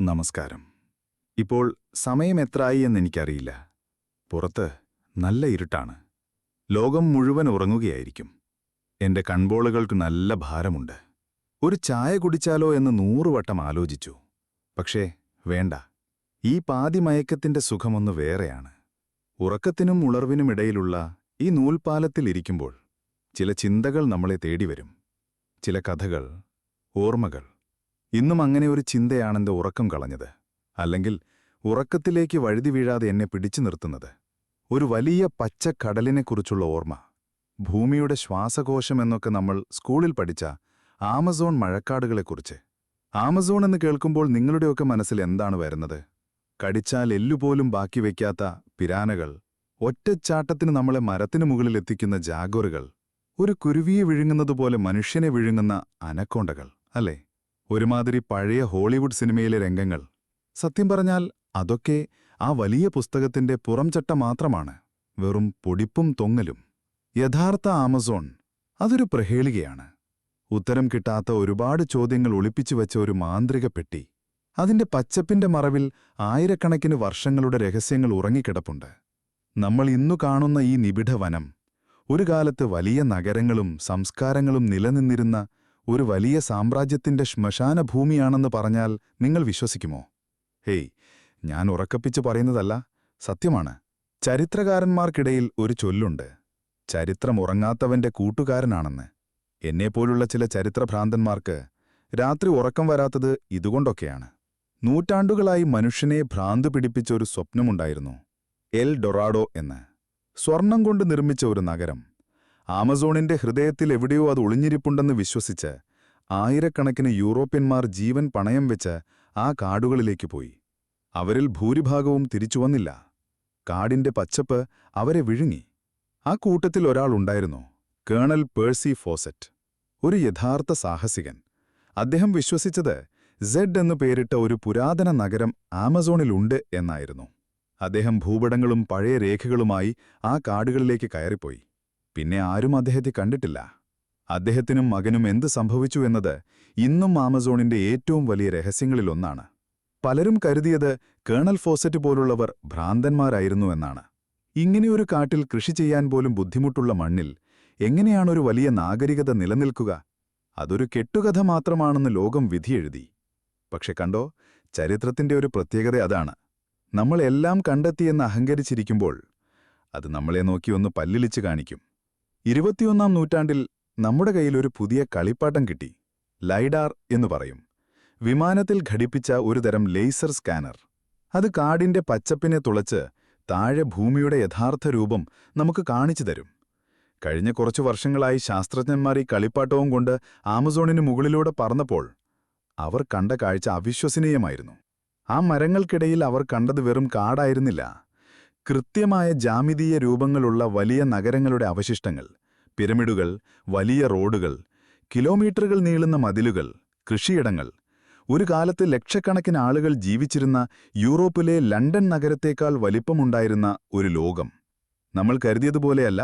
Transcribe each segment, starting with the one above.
നമസ്കാരം. ഇപ്പോൾ സമയം എത്രയായി എന്നെനിക്കറിയില്ല. പുറത്ത് നല്ല ഇരുട്ടാണ്. ലോകം മുഴുവൻ ഉറങ്ങുകയായിരിക്കും. എന്റെ കൺപോളകൾക്ക് നല്ല ഭാരമുണ്ട്. ഒരു ചായ കുടിച്ചാലോ എന്ന് 100 വട്ടം ആലോചിച്ചു. പക്ഷേ വേണ്ട. ഈ പാതിമയക്കത്തിന്റെ സുഖമൊന്ന് വേറെയാണ്. ഉറക്കത്തിനും ഉണർവിനുമിടയിലുള്ള ഈ നൂൽപ്പാലത്തിലിരിക്കുമ്പോൾ ചില ചിന്തകൾ നമ്മളെ തേടിവരും. ചില കഥകൾ, ഓർമ്മകൾ. ഇന്നും അങ്ങനെ ഒരു ചിന്തയാണെന്റെ ഉറക്കം കളഞ്ഞത്. അല്ലെങ്കിൽ ഉറക്കത്തിലേക്ക് വഴുതി വീഴാതെ എന്നെ പിടിച്ചു നിർത്തുന്നത്. ഒരു വലിയ പച്ചക്കടലിനെക്കുറിച്ചുള്ള ഓർമ്മ. ഭൂമിയുടെ ശ്വാസകോശമെന്നൊക്കെ നമ്മൾ സ്കൂളിൽ പഠിച്ച ആമസോൺ മഴക്കാടുകളെക്കുറിച്ച്. ആമസോൺ എന്ന് കേൾക്കുമ്പോൾ നിങ്ങളുടെയൊക്കെ മനസ്സിൽ എന്താണ് വരുന്നത്? കടിച്ചാൽ എല്ലുപോലും ബാക്കി വയ്ക്കാത്ത പിരാനകൾ, ഒറ്റച്ചാട്ടത്തിന് നമ്മളെ മരത്തിനു മുകളിലെത്തിക്കുന്ന ജാഗോറുകൾ, ഒരു കുരുവിയെ വിഴുങ്ങുന്നതുപോലെ മനുഷ്യനെ വിഴുങ്ങുന്ന അനക്കോണ്ടകൾ, അല്ലേ? ഒരുമാതിരി പഴയ ഹോളിവുഡ് സിനിമയിലെ രംഗങ്ങൾ. സത്യം പറഞ്ഞാൽ അതൊക്കെ ആ വലിയ പുസ്തകത്തിന്റെ പുറംചട്ട മാത്രമാണ്. വെറും പൊടിപ്പും തൊങ്ങലും. യഥാർത്ഥ ആമസോൺ അതൊരു പ്രഹേളികയാണ്. ഉത്തരം കിട്ടാത്ത ഒരുപാട് ചോദ്യങ്ങൾ ഒളിപ്പിച്ചുവെച്ച ഒരു മാന്ത്രിക പെട്ടി. അതിന്റെ പച്ചപ്പിന്റെ മറവിൽ ആയിരക്കണക്കിന് വർഷങ്ങളുടെ രഹസ്യങ്ങൾ ഉറങ്ങിക്കിടപ്പുണ്ട്. നമ്മൾ ഇന്നു കാണുന്ന ഈ നിബിഡ വനം ഒരു കാലത്ത് വലിയ നഗരങ്ങളും സംസ്കാരങ്ങളും നിലനിന്നിരുന്ന ഒരു വലിയ സാമ്രാജ്യത്തിന്റെ ശ്മശാന ഭൂമിയാണെന്ന് പറഞ്ഞാൽ നിങ്ങൾ വിശ്വസിക്കുമോ? ഹേയ്, ഞാൻ ഉറക്കപ്പിച്ച് പറയുന്നതല്ല, സത്യമാണ്. ചരിത്രകാരന്മാർക്കിടയിൽ ഒരു ചൊല്ലുണ്ട്, ചരിത്രം ഉറങ്ങാത്തവന്റെ കൂട്ടുകാരനാണെന്ന്. എന്നെപ്പോലുള്ള ചില ചരിത്രഭ്രാന്തന്മാർക്ക് രാത്രി ഉറക്കം വരാത്തത് ഇതുകൊണ്ടൊക്കെയാണ്. നൂറ്റാണ്ടുകളായി മനുഷ്യനെ ഭ്രാന്തു പിടിപ്പിച്ച ഒരു സ്വപ്നമുണ്ടായിരുന്നു, എൽ ഡൊറാഡോ എന്ന്. സ്വർണം കൊണ്ട് നിർമ്മിച്ച ഒരു നഗരം. ആമസോണിന്റെ ഹൃദയത്തിൽ എവിടെയോ അത് ഒളിഞ്ഞിരിപ്പുണ്ടെന്ന് വിശ്വസിച്ച് ആയിരക്കണക്കിന് യൂറോപ്യന്മാർ ജീവൻ പണയം വെച്ച് ആ കാടുകളിലേക്ക് പോയി. അവരിൽ ഭൂരിഭാഗവും തിരിച്ചുവന്നില്ല. കാടിന്റെ പച്ചപ്പ് അവരെ വിഴുങ്ങി. ആ കൂട്ടത്തിൽ ഒരാളുണ്ടായിരുന്നു, കേണൽ പേഴ്സി ഫോസറ്റ്. ഒരു യഥാർത്ഥ സാഹസികൻ. അദ്ദേഹം വിശ്വസിച്ചത് സെഡ് എന്നു പേരിട്ട ഒരു പുരാതന നഗരം ആമസോണിലുണ്ട് എന്നായിരുന്നു. അദ്ദേഹം ഭൂപടങ്ങളും പഴയ രേഖകളുമായി ആ കാടുകളിലേക്ക് കയറിപ്പോയി. പിന്നെ ആരും അദ്ദേഹത്തെ കണ്ടിട്ടില്ല. അദ്ദേഹത്തിനും മകനും എന്ത് സംഭവിച്ചു എന്നത് ഇന്നും ആമസോണിന്റെ ഏറ്റവും വലിയ രഹസ്യങ്ങളിലൊന്നാണ്. പലരും കരുതിയത് കേണൽ ഫോസറ്റ് പോലുള്ളവർ ഭ്രാന്തന്മാരായിരുന്നു എന്നാണ്. ഇങ്ങനെയൊരു കാട്ടിൽ കൃഷി ചെയ്യാൻ പോലും ബുദ്ധിമുട്ടുള്ള മണ്ണിൽ എങ്ങനെയാണൊരു വലിയ നാഗരികത നിലനിൽക്കുക? അതൊരു കെട്ടുകഥ മാത്രമാണെന്ന് ലോകം വിധിയെഴുതി. പക്ഷെ കണ്ടോ, ചരിത്രത്തിന്റെ ഒരു പ്രത്യേകത അതാണ്. നമ്മൾ എല്ലാം കണ്ടെത്തിയെന്ന് അഹങ്കരിച്ചിരിക്കുമ്പോൾ അത് നമ്മളെ നോക്കി ഒന്ന് പല്ലിളിച്ച് കാണിക്കും. 21-ാം നൂറ്റാണ്ടിൽ നമ്മുടെ കയ്യിലൊരു പുതിയ കളിപ്പാട്ടം കിട്ടി. ലൈഡാർ എന്നു പറയും. വിമാനത്തിൽ ഘടിപ്പിച്ച ഒരുതരം ലേസർ സ്കാനർ. അത് കാടിന്റെ പച്ചപ്പിനെ തുളച്ച് താഴെ ഭൂമിയുടെ യഥാർത്ഥ രൂപം നമുക്ക് കാണിച്ചു തരും. കഴിഞ്ഞ കുറച്ചു വർഷങ്ങളായി ശാസ്ത്രജ്ഞന്മാർ ഈ കളിപ്പാട്ടവും കൊണ്ട് ആമസോണിന് മുകളിലൂടെ പറന്നപ്പോൾ അവർ കണ്ട കാഴ്ച അവിശ്വസനീയമായിരുന്നു. ആ മരങ്ങൾക്കിടയിൽ അവർ കണ്ടത് വെറും കാടായിരുന്നില്ല. കൃത്യമായ ജാമിതീയ രൂപങ്ങളുള്ള വലിയ നഗരങ്ങളുടെ അവശിഷ്ടങ്ങൾ. പിരമിഡുകൾ, വലിയ റോഡുകൾ, കിലോമീറ്ററുകൾ നീളുന്ന മതിലുകൾ, കൃഷിയിടങ്ങൾ. ഒരു കാലത്ത് ലക്ഷക്കണക്കിന് ആളുകൾ ജീവിച്ചിരുന്ന യൂറോപ്പിലെ ലണ്ടൻ നഗരത്തേക്കാൾ വലിപ്പമുണ്ടായിരുന്ന ഒരു ലോകം. നമ്മൾ കരുതിയതുപോലെയല്ല,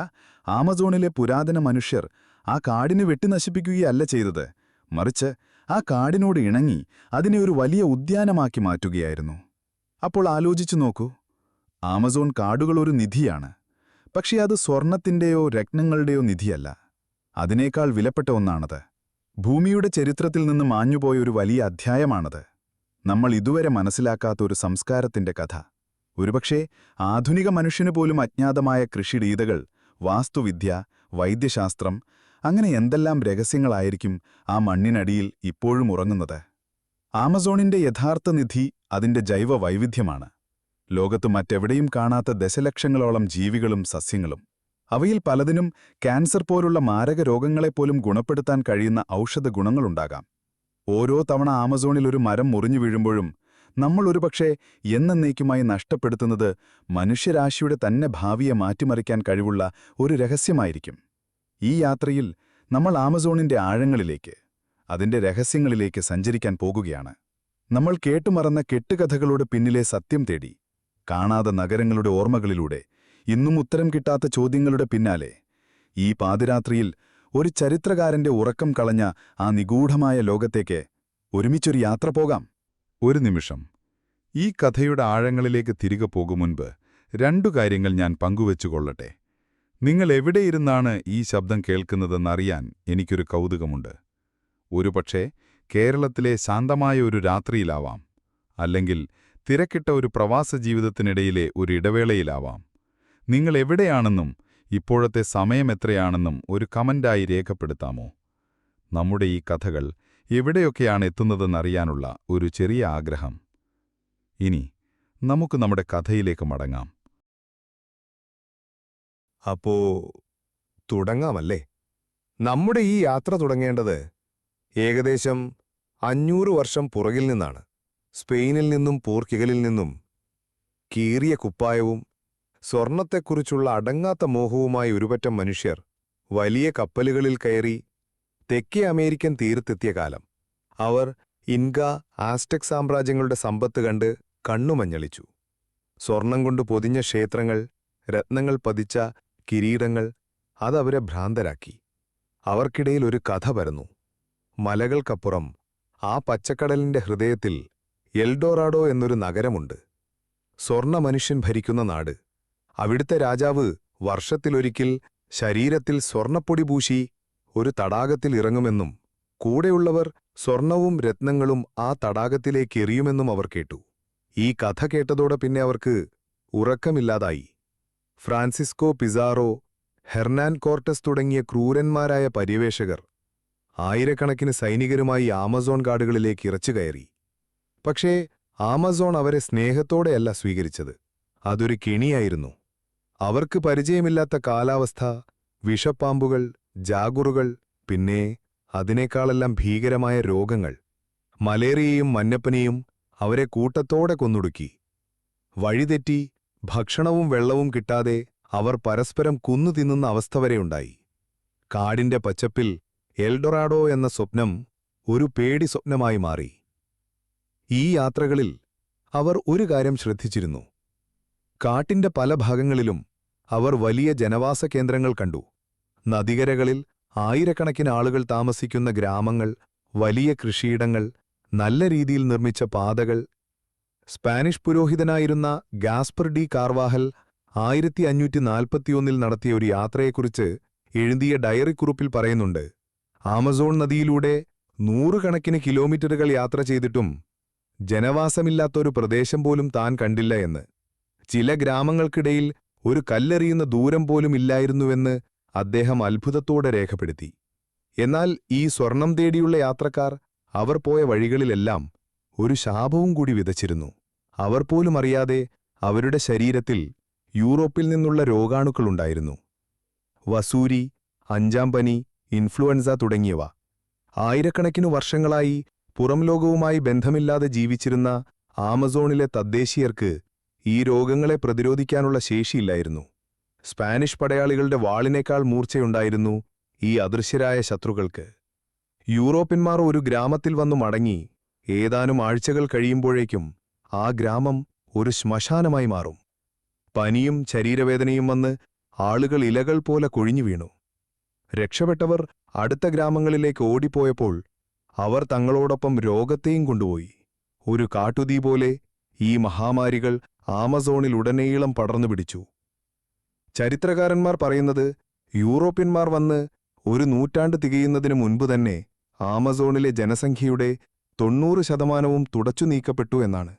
ആമസോണിലെ പുരാതന മനുഷ്യർ ആ കാടിനെ വെട്ടിനശിപ്പിക്കുകയല്ല ചെയ്തത്. മറിച്ച് ആ കാടിനോട് ഇണങ്ങി അതിനെ ഒരു വലിയ ഉദ്യാനമാക്കി മാറ്റുകയായിരുന്നു. അപ്പോൾ ആലോചിച്ചു നോക്കൂ, ആമസോൺ കാടുകളൊരു നിധിയാണ്. പക്ഷേ അത് സ്വർണത്തിന്റെയോ രത്നങ്ങളുടെയോ നിധിയല്ല. അതിനേക്കാൾ വിലപ്പെട്ട ഒന്നാണത്. ഭൂമിയുടെ ചരിത്രത്തിൽ നിന്ന് മാഞ്ഞുപോയ ഒരു വലിയ അധ്യായമാണത്. നമ്മൾ ഇതുവരെ മനസ്സിലാക്കാത്ത ഒരു സംസ്കാരത്തിന്റെ കഥ. ഒരുപക്ഷേ ആധുനിക മനുഷ്യനു പോലും അജ്ഞാതമായ കൃഷിരീതികൾ, വാസ്തുവിദ്യ, വൈദ്യശാസ്ത്രം, അങ്ങനെ എന്തെല്ലാം രഹസ്യങ്ങളായിരിക്കും ആ മണ്ണിനടിയിൽ ഇപ്പോഴും ഉറങ്ങുന്നത്. ആമസോണിന്റെ യഥാർത്ഥ നിധി അതിന്റെ ജൈവ വൈവിധ്യമാണ്. ലോകത്ത് മറ്റെവിടെയും കാണാത്ത ദശലക്ഷങ്ങളോളം ജീവികളും സസ്യങ്ങളും. അവയിൽ പലതിനും ക്യാൻസർ പോലുള്ള മാരക രോഗങ്ങളെപ്പോലും ഗുണപ്പെടുത്താൻ കഴിയുന്ന ഔഷധ ഗുണങ്ങളുണ്ടാകാം. ഓരോ തവണ ആമസോണിൽ ഒരു മരം മുറിഞ്ഞു വീഴുമ്പോഴും നമ്മൾ ഒരുപക്ഷെ എന്നേക്കുമായി നഷ്ടപ്പെടുത്തുന്നത് മനുഷ്യരാശിയുടെ തന്നെ ഭാവിയെ മാറ്റിമറിക്കാൻ കഴിവുള്ള ഒരു രഹസ്യമായിരിക്കും. ഈ യാത്രയിൽ നമ്മൾ ആമസോണിന്റെ ആഴങ്ങളിലേക്ക്, അതിന്റെ രഹസ്യങ്ങളിലേക്ക് സഞ്ചരിക്കാൻ പോകുകയാണ്. നമ്മൾ കേട്ടുമറന്ന കെട്ടുകഥകളുടെ പിന്നിലെ സത്യം തേടി, കാണാതെ നഗരങ്ങളുടെ ഓർമ്മകളിലൂടെ, ഇന്നും ഉത്തരം കിട്ടാത്ത ചോദ്യങ്ങളുടെ പിന്നാലെ. ഈ പാതിരാത്രിയിൽ ഒരു ചരിത്രകാരന്റെ ഉറക്കം കളഞ്ഞ ആ നിഗൂഢമായ ലോകത്തേക്ക് ഒരുമിച്ചൊരു യാത്ര പോകാം. ഒരു നിമിഷം. ഈ കഥയുടെ ആഴങ്ങളിലേക്ക് തിരികെ പോകും മുൻപ് 2 കാര്യങ്ങൾ ഞാൻ പങ്കുവച്ചുകൊള്ളട്ടെ. നിങ്ങൾ എവിടെയിരുന്നാണ് ഈ ശബ്ദം കേൾക്കുന്നതെന്നറിയാൻ എനിക്കൊരു കൗതുകമുണ്ട്. ഒരുപക്ഷേ കേരളത്തിലെ ശാന്തമായ ഒരു രാത്രിയിലാവാം, അല്ലെങ്കിൽ തിരക്കിട്ട ഒരു പ്രവാസ ജീവിതത്തിനിടയിലെ ഒരു ഇടവേളയിലാവാം. നിങ്ങൾ എവിടെയാണെന്നും ഇപ്പോഴത്തെ സമയം എത്രയാണെന്നും ഒരു കമന്റായി രേഖപ്പെടുത്താമോ? നമ്മുടെ ഈ കഥകൾ എവിടെയൊക്കെയാണ് എത്തുന്നതെന്നറിയാനുള്ള ഒരു ചെറിയ ആഗ്രഹം. ഇനി നമുക്ക് നമ്മുടെ കഥയിലേക്ക് മടങ്ങാം. അപ്പോ തുടങ്ങാമല്ലേ? നമ്മുടെ ഈ യാത്ര തുടങ്ങേണ്ടത് ഏകദേശം 500 വർഷം പുറകിൽ നിന്നാണ്. സ്പെയിനിൽ നിന്നും പോർച്ചുഗലിൽ നിന്നും കീറിയ കുപ്പായവും സ്വർണത്തെക്കുറിച്ചുള്ള അടങ്ങാത്ത മോഹവുമായി ഒരുപറ്റം മനുഷ്യർ വലിയ കപ്പലുകളിൽ കയറി തെക്കേ അമേരിക്കൻ തീരത്തെത്തിയ കാലം. അവർ ഇൻക, ആസ്ടെക് സാമ്രാജ്യങ്ങളുടെ സമ്പത്ത് കണ്ട് കണ്ണുമഞ്ഞളിച്ചു. സ്വർണം കൊണ്ട് പൊതിഞ്ഞ ക്ഷേത്രങ്ങൾ, രത്നങ്ങൾ പതിച്ച കിരീടങ്ങൾ, അതവരെ ഭ്രാന്തരാക്കി. അവർക്കിടയിൽ ഒരു കഥ പരന്നു. മലകൾക്കപ്പുറം ആ പച്ചക്കടലിന്റെ ഹൃദയത്തിൽ എൽഡോറാഡോ എന്നൊരു നഗരമുണ്ട്. സ്വർണമനുഷ്യൻ ഭരിക്കുന്ന നാട്. അവിടുത്തെ രാജാവ് വർഷത്തിലൊരിക്കൽ ശരീരത്തിൽ സ്വർണപ്പൊടി പൂശി ഒരു തടാകത്തിൽ ഇറങ്ങുമെന്നും കൂടെയുള്ളവർ സ്വർണവും രത്നങ്ങളും ആ തടാകത്തിലേക്ക് എറിയുമെന്നും അവർ കേട്ടു. ഈ കഥ കേട്ടതോടെ പിന്നെ അവർക്ക് ഉറക്കമില്ലാതായി. ഫ്രാൻസിസ്കോ പിസാറോ, ഹെർനാൻ കോർട്ടസ് തുടങ്ങിയ ക്രൂരന്മാരായ പര്യവേഷകർ ആയിരക്കണക്കിന് സൈനികരുമായി ആമസോൺ കാടുകളിലേക്ക് ഇറച്ചുകയറി. പക്ഷേ ആമസോൺ അവരെ സ്നേഹത്തോടെയല്ല സ്വീകരിച്ചത്. അതൊരു കെണിയായിരുന്നു. അവർക്ക് പരിചയമില്ലാത്ത കാലാവസ്ഥ, വിഷപ്പാമ്പുകൾ, ജാഗുറുകൾ, പിന്നെ അതിനേക്കാളെല്ലാം ഭീകരമായ രോഗങ്ങൾ. മലേറിയയും മഞ്ഞപ്പനിയും അവരെ കൂട്ടത്തോടെ കൊന്നൊടുക്കി. വഴിതെറ്റി ഭക്ഷണവും വെള്ളവും കിട്ടാതെ അവർ പരസ്പരം കുന്നു തിന്നുന്ന അവസ്ഥ വരെയുണ്ടായി. കാടിന്റെ പച്ചപ്പിൽ എൽഡൊറാഡോ എന്ന സ്വപ്നം ഒരു പേടി സ്വപ്നമായി മാറി. ഈ യാത്രകളിൽ അവർ ഒരു കാര്യം ശ്രദ്ധിച്ചിരുന്നു. കാട്ടിന്റെ പല ഭാഗങ്ങളിലും അവർ വലിയ ജനവാസ കേന്ദ്രങ്ങൾ കണ്ടു. നദികരകളിൽ ആയിരക്കണക്കിന് ആളുകൾ താമസിക്കുന്ന ഗ്രാമങ്ങൾ, വലിയ കൃഷിയിടങ്ങൾ, നല്ല രീതിയിൽ നിർമ്മിച്ച പാതകൾ. സ്പാനിഷ് പുരോഹിതനായിരുന്ന ഗാസ്പർ ഡി കാർവാഹൽ 1541 നടത്തിയ ഒരു യാത്രയെക്കുറിച്ച് എഴുതിയ ഡയറിക്കുറിപ്പിൽ പറയുന്നുണ്ട്. ആമസോൺ നദിയിലൂടെ 100 കണക്കിന് കിലോമീറ്ററുകൾ യാത്ര ചെയ്തിട്ടും ജനവാസമില്ലാത്തൊരു പ്രദേശം പോലും താൻ കണ്ടില്ല എന്ന്. ചില ഗ്രാമങ്ങൾക്കിടയിൽ ഒരു കല്ലെറിയുന്ന ദൂരം പോലും ഇല്ലായിരുന്നുവെന്ന് അദ്ദേഹം അത്ഭുതത്തോടെ രേഖപ്പെടുത്തി. എന്നാൽ ഈ സ്വർണം തേടിയുള്ള യാത്രക്കാർ അവർ പോയ വഴികളിലെല്ലാം ഒരു ശാപവും കൂടി വിതച്ചിരുന്നു. അവർ പോലും അറിയാതെ അവരുടെ ശരീരത്തിൽ യൂറോപ്പിൽ നിന്നുള്ള രോഗാണുക്കളുണ്ടായിരുന്നു. വസൂരി, അഞ്ചാം പനി, ഇൻഫ്ലുവൻസ തുടങ്ങിയവ. ആയിരക്കണക്കിനു വർഷങ്ങളായി പുറം ലോകവുമായി ബന്ധമില്ലാതെ ജീവിച്ചിരുന്ന ആമസോണിലെ തദ്ദേശീയർക്ക് ഈ രോഗങ്ങളെ പ്രതിരോധിക്കാനുള്ള ശേഷിയില്ലായിരുന്നു. സ്പാനിഷ് പടയാളികളുടെ വാളിനേക്കാൾ മൂർച്ചയുണ്ടായിരുന്നു ഈ അദൃശ്യരായ ശത്രുക്കൾക്ക്. യൂറോപ്യന്മാർ ഒരു ഗ്രാമത്തിൽ വന്നു മടങ്ങി ഏതാനും ആഴ്ചകൾ കഴിയുമ്പോഴേക്കും ആ ഗ്രാമം ഒരു ശ്മശാനമായി മാറും. പനിയും ശരീരവേദനയും വന്ന് ആളുകൾ ഇലകൾ പോലെ കൊഴിഞ്ഞു വീണു. രക്ഷപ്പെട്ടവർ അടുത്ത ഗ്രാമങ്ങളിലേക്ക് ഓടിപ്പോയപ്പോൾ അവർ തങ്ങളോടൊപ്പം രോഗത്തെയും കൊണ്ടുപോയി. ഒരു കാട്ടുതീ പോലെ ഈ മഹാമാരികൾ ആമസോണിലുടനീളം പടർന്നുപിടിച്ചു. ചരിത്രകാരന്മാർ പറയുന്നത് യൂറോപ്യന്മാർ വന്ന് 1 നൂറ്റാണ്ട് തികയുന്നതിനു മുൻപ് തന്നെ ആമസോണിലെ ജനസംഖ്യയുടെ 90% തുടച്ചു നീക്കപ്പെട്ടു എന്നാണ്.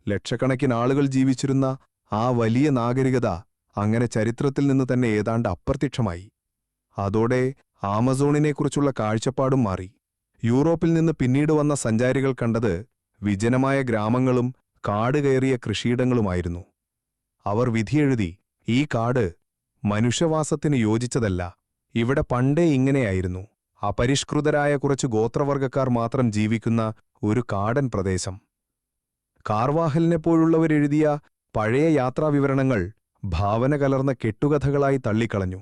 ലക്ഷക്കണക്കിന് ആളുകൾ ജീവിച്ചിരുന്ന ആ വലിയ നാഗരികത അങ്ങനെ ചരിത്രത്തിൽ നിന്ന് തന്നെ ഏതാണ്ട് അപ്രത്യക്ഷമായി. അതോടെ ആമസോണിനെക്കുറിച്ചുള്ള കാഴ്ചപ്പാടും മാറി. യൂറോപ്പിൽ നിന്ന് പിന്നീട് വന്ന സഞ്ചാരികൾ കണ്ടത് വിജനമായ ഗ്രാമങ്ങളും കാടുകയറിയ കൃഷിയിടങ്ങളുമായിരുന്നു. അവർ വിധിയെഴുതി, ഈ കാട് മനുഷ്യവാസത്തിന് യോജിച്ചതല്ല, ഇവിടെ പണ്ടേ ഇങ്ങനെയായിരുന്നു, അപരിഷ്കൃതരായ കുറച്ച് ഗോത്രവർഗക്കാർ മാത്രം ജീവിക്കുന്ന ഒരു കാടൻ പ്രദേശം. കാർവാഹലിനെപ്പോലുള്ളവരെഴുതിയ പഴയ യാത്രാവിവരണങ്ങൾ ഭാവന കലർന്ന കെട്ടുകഥകളായി തള്ളിക്കളഞ്ഞു.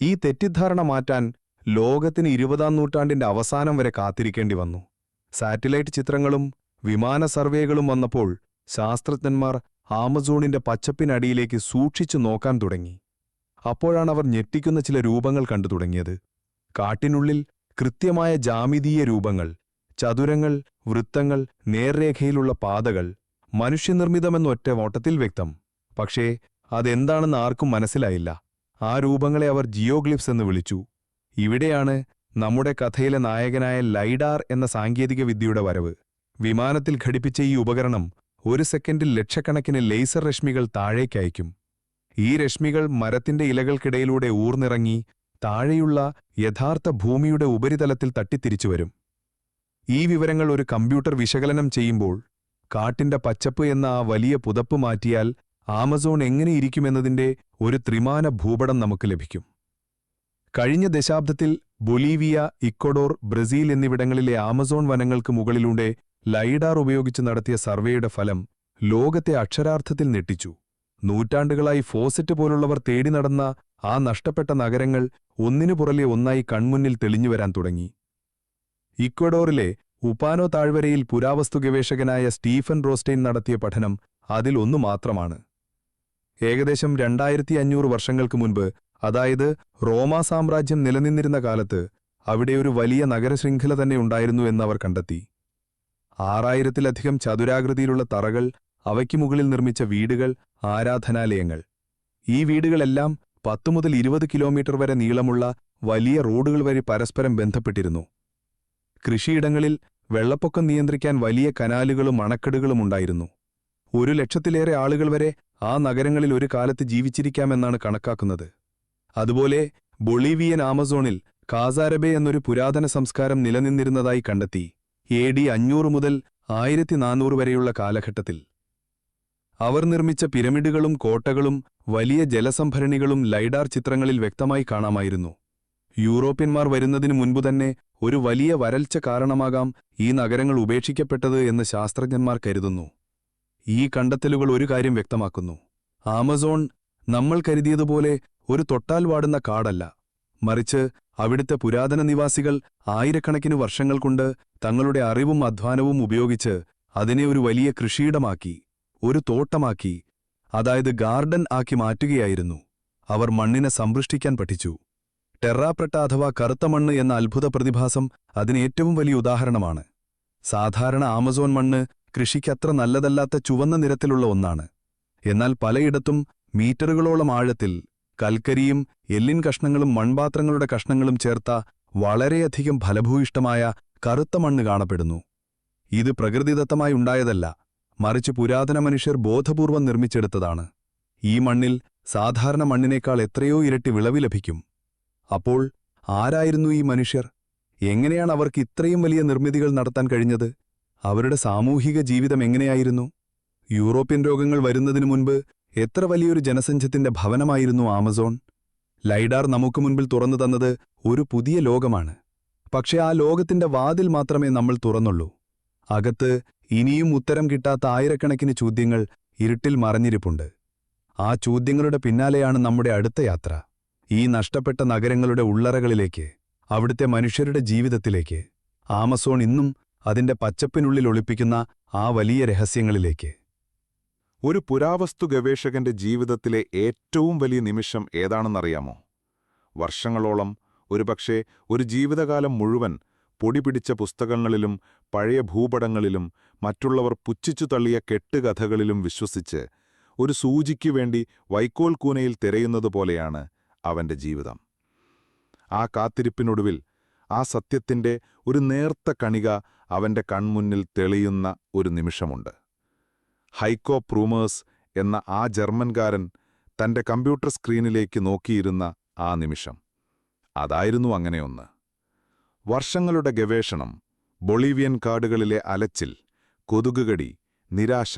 ഈ തെറ്റിദ്ധാരണ മാറ്റാൻ ലോകത്തിന് 20-ാം നൂറ്റാണ്ടിന്റെ അവസാനം വരെ കാത്തിരിക്കേണ്ടി വന്നു. സാറ്റലൈറ്റ് ചിത്രങ്ങളും വിമാന സർവേകളും വന്നപ്പോൾ ശാസ്ത്രജ്ഞന്മാർ ആമസോണിന്റെ പച്ചപ്പിനടിയിലേക്ക് സൂക്ഷിച്ചു നോക്കാൻ തുടങ്ങി. അപ്പോഴാണവർ ഞെട്ടിക്കുന്ന ചില രൂപങ്ങൾ കണ്ടു തുടങ്ങിയത്. കാട്ടിനുള്ളിൽ കൃത്യമായ ജാമിതീയ രൂപങ്ങൾ, ചതുരങ്ങൾ, വൃത്തങ്ങൾ, നേർരേഖയിലുള്ള പാതകൾ, മനുഷ്യനിർമ്മിതമെന്നൊറ്റ ഓട്ടത്തിൽ വ്യക്തം. പക്ഷേ അതെന്താണെന്ന് ആർക്കും മനസ്സിലായില്ല. ആ രൂപങ്ങളെ അവർ ജിയോഗ്ലിഫ്സ് എന്ന് വിളിച്ചു. ഇവിടെയാണ് നമ്മുടെ കഥയിലെ നായകനായ ലൈഡാർ എന്ന സാങ്കേതികവിദ്യയുടെ വരവ്. വിമാനത്തിൽ ഘടിപ്പിച്ച ഈ ഉപകരണം 1 സെക്കൻഡിൽ ലക്ഷക്കണക്കിന് ലേസർ രശ്മികൾ താഴേക്കയക്കും. ഈ രശ്മികൾ മരത്തിന്റെ ഇലകൾക്കിടയിലൂടെ ഊർന്നിറങ്ങി താഴെയുള്ള യഥാർത്ഥ ഭൂമിയുടെ ഉപരിതലത്തിൽ തട്ടിത്തിരിച്ചുവരും. ഈ വിവരങ്ങൾ ഒരു കമ്പ്യൂട്ടർ വിശകലനം ചെയ്യുമ്പോൾ കാട്ടിന്റെ പച്ചപ്പ് എന്ന ആ വലിയ പുതപ്പ് മാറ്റിയാൽ ആമസോൺ എങ്ങനെയിരിക്കുമെന്നതിന്റെ ഒരു ത്രിമാന ഭൂപടം നമുക്ക് ലഭിക്കും. കഴിഞ്ഞ ദശാബ്ദത്തിൽ ബൊളീവിയ, ഇക്വഡോർ, ബ്രസീൽ എന്നിവിടങ്ങളിലെ ആമസോൺ വനങ്ങൾക്ക് മുകളിലൂടെ ലൈഡാർ ഉപയോഗിച്ച് നടത്തിയ സർവേയുടെ ഫലം ലോകത്തെ അക്ഷരാർത്ഥത്തിൽ ഞെട്ടിച്ചു. നൂറ്റാണ്ടുകളായി ഫോസറ്റ് പോലുള്ളവർ തേടി നടന്ന ആ നഷ്ടപ്പെട്ട നഗരങ്ങൾ ഒന്നിനു പുറകെ ഒന്നായി കൺമുന്നിൽ തെളിഞ്ഞുവരാൻ തുടങ്ങി. ഇക്വഡോറിലെ ഉപാനോ താഴ്വരയിൽ പുരാവസ്തു ഗവേഷകനായ സ്റ്റീഫൻ റോസ്റ്റൈൻ നടത്തിയ പഠനം അതിൽ ഒന്നു മാത്രമാണ്. ഏകദേശം 2500 വർഷങ്ങൾക്ക് മുൻപ്, അതായത് റോമാ സാമ്രാജ്യം നിലനിന്നിരുന്ന കാലത്ത്, അവിടെ ഒരു വലിയ നഗരശൃംഖല തന്നെ ഉണ്ടായിരുന്നു എന്നവർ കണ്ടെത്തി. 6000-ലധികം ചതുരാകൃതിയിലുള്ള തറകൾ, അവയ്ക്കു മുകളിൽ നിർമ്മിച്ച വീടുകൾ, ആരാധനാലയങ്ങൾ. ഈ വീടുകളെല്ലാം 10 മുതൽ 20 കിലോമീറ്റർ വരെ നീളമുള്ള വലിയ റോഡുകൾ വഴി പരസ്പരം ബന്ധപ്പെട്ടിരുന്നു. കൃഷിയിടങ്ങളിൽ വെള്ളപ്പൊക്കം നിയന്ത്രിക്കാൻ വലിയ കനാലുകളും അണക്കെട്ടുകളും ഉണ്ടായിരുന്നു. 100,000-ലേറെ ആളുകൾ വരെ ആ നഗരങ്ങളിൽ ഒരു കാലത്ത് ജീവിച്ചിരിക്കാമെന്നാണ് കണക്കാക്കുന്നത്. അതുപോലെ ബൊളീവിയൻ ആമസോണിൽ കാസാരബെ എന്നൊരു പുരാതന സംസ്കാരം നിലനിന്നിരുന്നതായി കണ്ടെത്തി. AD 500 മുതൽ 1400 വരെയുള്ള കാലഘട്ടത്തിൽ അവർ നിർമ്മിച്ച പിരമിഡുകളും കോട്ടകളും വലിയ ജലസംഭരണികളും ലൈഡാർ ചിത്രങ്ങളിൽ വ്യക്തമായി കാണാമായിരുന്നു. യൂറോപ്യന്മാർ വരുന്നതിനു മുൻപുതന്നെ ഒരു വലിയ വരൾച്ച കാരണമാകാം ഈ നഗരങ്ങൾ ഉപേക്ഷിക്കപ്പെട്ടത് എന്ന് ശാസ്ത്രജ്ഞന്മാർ കരുതുന്നു. ഈ കണ്ടെത്തലുകൾ ഒരു കാര്യം വ്യക്തമാക്കുന്നു: ആമസോൺ നമ്മൾ കരുതിയതുപോലെ ഒരു തൊട്ടാൽ വാടുന്ന കാടല്ല, മറിച്ച് അവിടുത്തെ പുരാതന നിവാസികൾ ആയിരക്കണക്കിന് വർഷങ്ങൾ കൊണ്ട് തങ്ങളുടെ അറിവും അധ്വാനവും ഉപയോഗിച്ച് അതിനെ ഒരു വലിയ കൃഷിയിടമാക്കി, ഒരു തോട്ടമാക്കി, അതായത് ഗാർഡൻ ആക്കി മാറ്റുകയായിരുന്നു. അവർ മണ്ണിനെ സംരക്ഷിക്കാൻ പഠിച്ചു. ടെറാപ്രട്ട അഥവാ കറുത്ത മണ്ണ് എന്ന അത്ഭുത പ്രതിഭാസം അതിന് ഏറ്റവും വലിയ ഉദാഹരണമാണ്. സാധാരണ ആമസോൺ മണ്ണ് കൃഷിക്കത്ര നല്ലതല്ലാത്ത ചുവന്ന നിറത്തിലുള്ള ഒന്നാണ്. എന്നാൽ പലയിടത്തും മീറ്ററുകളോളം ആഴത്തിൽ കൽക്കരിയും എല്ലിൻ കഷ്ണങ്ങളും മൺപാത്രങ്ങളുടെ കഷ്ണങ്ങളും ചേർത്ത വളരെയധികം ഫലഭൂയിഷ്ടമായ കറുത്ത മണ്ണ് കാണപ്പെടുന്നു. ഇത് പ്രകൃതിദത്തമായി ഉണ്ടായതല്ല, മറിച്ച് പുരാതന മനുഷ്യർ ബോധപൂർവം നിർമ്മിച്ചെടുത്തതാണ്. ഈ മണ്ണിൽ സാധാരണ മണ്ണിനേക്കാൾ എത്രയോ ഇരട്ടി വിളവ് ലഭിക്കും. അപ്പോൾ ആരായിരുന്നു ഈ മനുഷ്യർ? എങ്ങനെയാണ് അവർക്ക് ഇത്രയും വലിയ നിർമ്മിതികൾ നടത്താൻ കഴിഞ്ഞത്? അവരുടെ സാമൂഹിക ജീവിതം എങ്ങനെയായിരുന്നു? യൂറോപ്യൻ രോഗങ്ങൾ വരുന്നതിനു മുൻപ് എത്ര വലിയൊരു ജനസംഖ്യത്തിന്റെ ഭവനമായിരുന്നു ആമസോൺ? ലൈഡാർ നമുക്ക് മുൻപിൽ തുറന്നു തന്നത് ഒരു പുതിയ ലോകമാണ്. പക്ഷേ ആ ലോകത്തിന്റെ വാതിൽ മാത്രമേ നമ്മൾ തുറന്നുള്ളൂ. അകത്ത് ഇനിയും ഉത്തരം കിട്ടാത്ത ആയിരക്കണക്കിന് ചോദ്യങ്ങൾ ഇരുട്ടിൽ മറഞ്ഞിരിപ്പുണ്ട്. ആ ചോദ്യങ്ങളുടെ പിന്നാലെയാണ് നമ്മുടെ അടുത്ത യാത്ര. ഈ നഷ്ടപ്പെട്ട നഗരങ്ങളുടെ ഉള്ളറകളിലേക്ക്, അവിടുത്തെ മനുഷ്യരുടെ ജീവിതത്തിലേക്ക്, ആമസോൺ ഇന്നും അതിന്റെ പച്ചപ്പിനുള്ളിൽ ഒളിപ്പിക്കുന്ന ആ വലിയ രഹസ്യങ്ങളിലേക്ക്. ഒരു പുരാവസ്തു ഗവേഷകന്റെ ജീവിതത്തിലെ ഏറ്റവും വലിയ നിമിഷം ഏതാണെന്നറിയാമോ? വർഷങ്ങളോളം, ഒരുപക്ഷേ ഒരു ജീവിതകാലം മുഴുവൻ പൊടിപിടിച്ച പുസ്തകങ്ങളിലും പഴയ ഭൂപടങ്ങളിലും മറ്റുള്ളവർ പുച്ഛിച്ചു തള്ളിയ കെട്ടുകഥകളിലും വിശ്വസിച്ച് ഒരു സൂചിക്കു വേണ്ടി വൈക്കോൽ കൂനയിൽ തിരയുന്നതുപോലെയാണ് അവന്റെ ജീവിതം. ആ കാത്തിരിപ്പിനൊടുവിൽ ആ സത്യത്തിന്റെ ഒരു നേർത്ത കണിക അവന്റെ കൺമുന്നിൽ തെളിയുന്ന ഒരു നിമിഷമുണ്ട്. ഹൈക്കോ പ്രൂമേഴ്സ് എന്ന ആ ജർമ്മൻകാരൻ തന്റെ കമ്പ്യൂട്ടർ സ്ക്രീനിലേക്ക് നോക്കിയിരുന്ന ആ നിമിഷം. അതായിരുന്നു അങ്ങനെയൊന്ന്. വർഷങ്ങളുടെ ഗവേഷണം, ബൊളീവിയൻ കാടുകളിലെ അലച്ചിൽ, കൊതുകുകടി, നിരാശ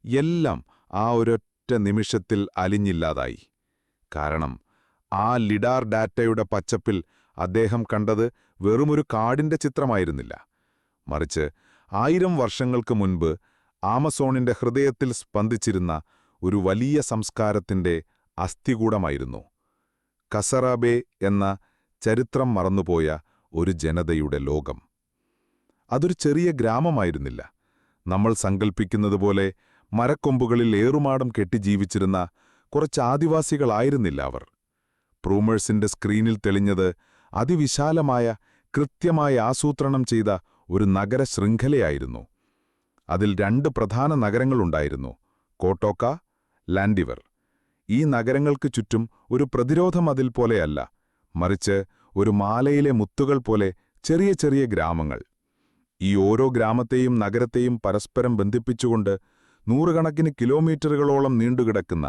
എല്ലാം ആ ഒരൊറ്റ നിമിഷത്തിൽ അലിഞ്ഞില്ലാതായി. കാരണം ആ ലിഡാർ ഡാറ്റയുടെ പച്ചപ്പിൽ അദ്ദേഹം കണ്ടത് വെറുമൊരു കാടിന്റെ ചിത്രമായിരുന്നില്ല, മറിച്ച് 1000 വർഷങ്ങൾക്ക് മുൻപ് ആമസോണിന്റെ ഹൃദയത്തിൽ സ്പന്ദിച്ചിരുന്ന ഒരു വലിയ സംസ്കാരത്തിന്റെ അസ്ഥികൂടമായിരുന്നു. കസറാബെ എന്ന ചരിത്രം മറന്നുപോയ ഒരു ജനതയുടെ ലോകം. അതൊരു ചെറിയ ഗ്രാമമായിരുന്നില്ല. നമ്മൾ സങ്കൽപ്പിക്കുന്നതുപോലെ മരക്കൊമ്പുകളിൽ ഏറുമാടം കെട്ടി ജീവിച്ചിരുന്ന കുറച്ച് ആദിവാസികളായിരുന്നില്ല അവർ. പ്രൂമേഴ്സിന്റെ സ്ക്രീനിൽ തെളിഞ്ഞത് അതിവിശാലമായ, കൃത്യമായി ആസൂത്രണം ചെയ്ത ഒരു നഗര ശൃംഖലയായിരുന്നു. അതിൽ 2 പ്രധാന നഗരങ്ങളുണ്ടായിരുന്നു: കോട്ടോക്ക, ലാൻഡിവർ. ഈ നഗരങ്ങൾക്ക് ചുറ്റും ഒരു പ്രതിരോധ മതിൽ പോലെയല്ല, മറിച്ച് ഒരു മാലയിലെ മുത്തുകൾ പോലെ ചെറിയ ചെറിയ ഗ്രാമങ്ങൾ. ഈ ഓരോ ഗ്രാമത്തെയും നഗരത്തെയും പരസ്പരം ബന്ധിപ്പിച്ചുകൊണ്ട് നൂറുകണക്കിന് കിലോമീറ്ററുകളോളം നീണ്ടുകിടക്കുന്ന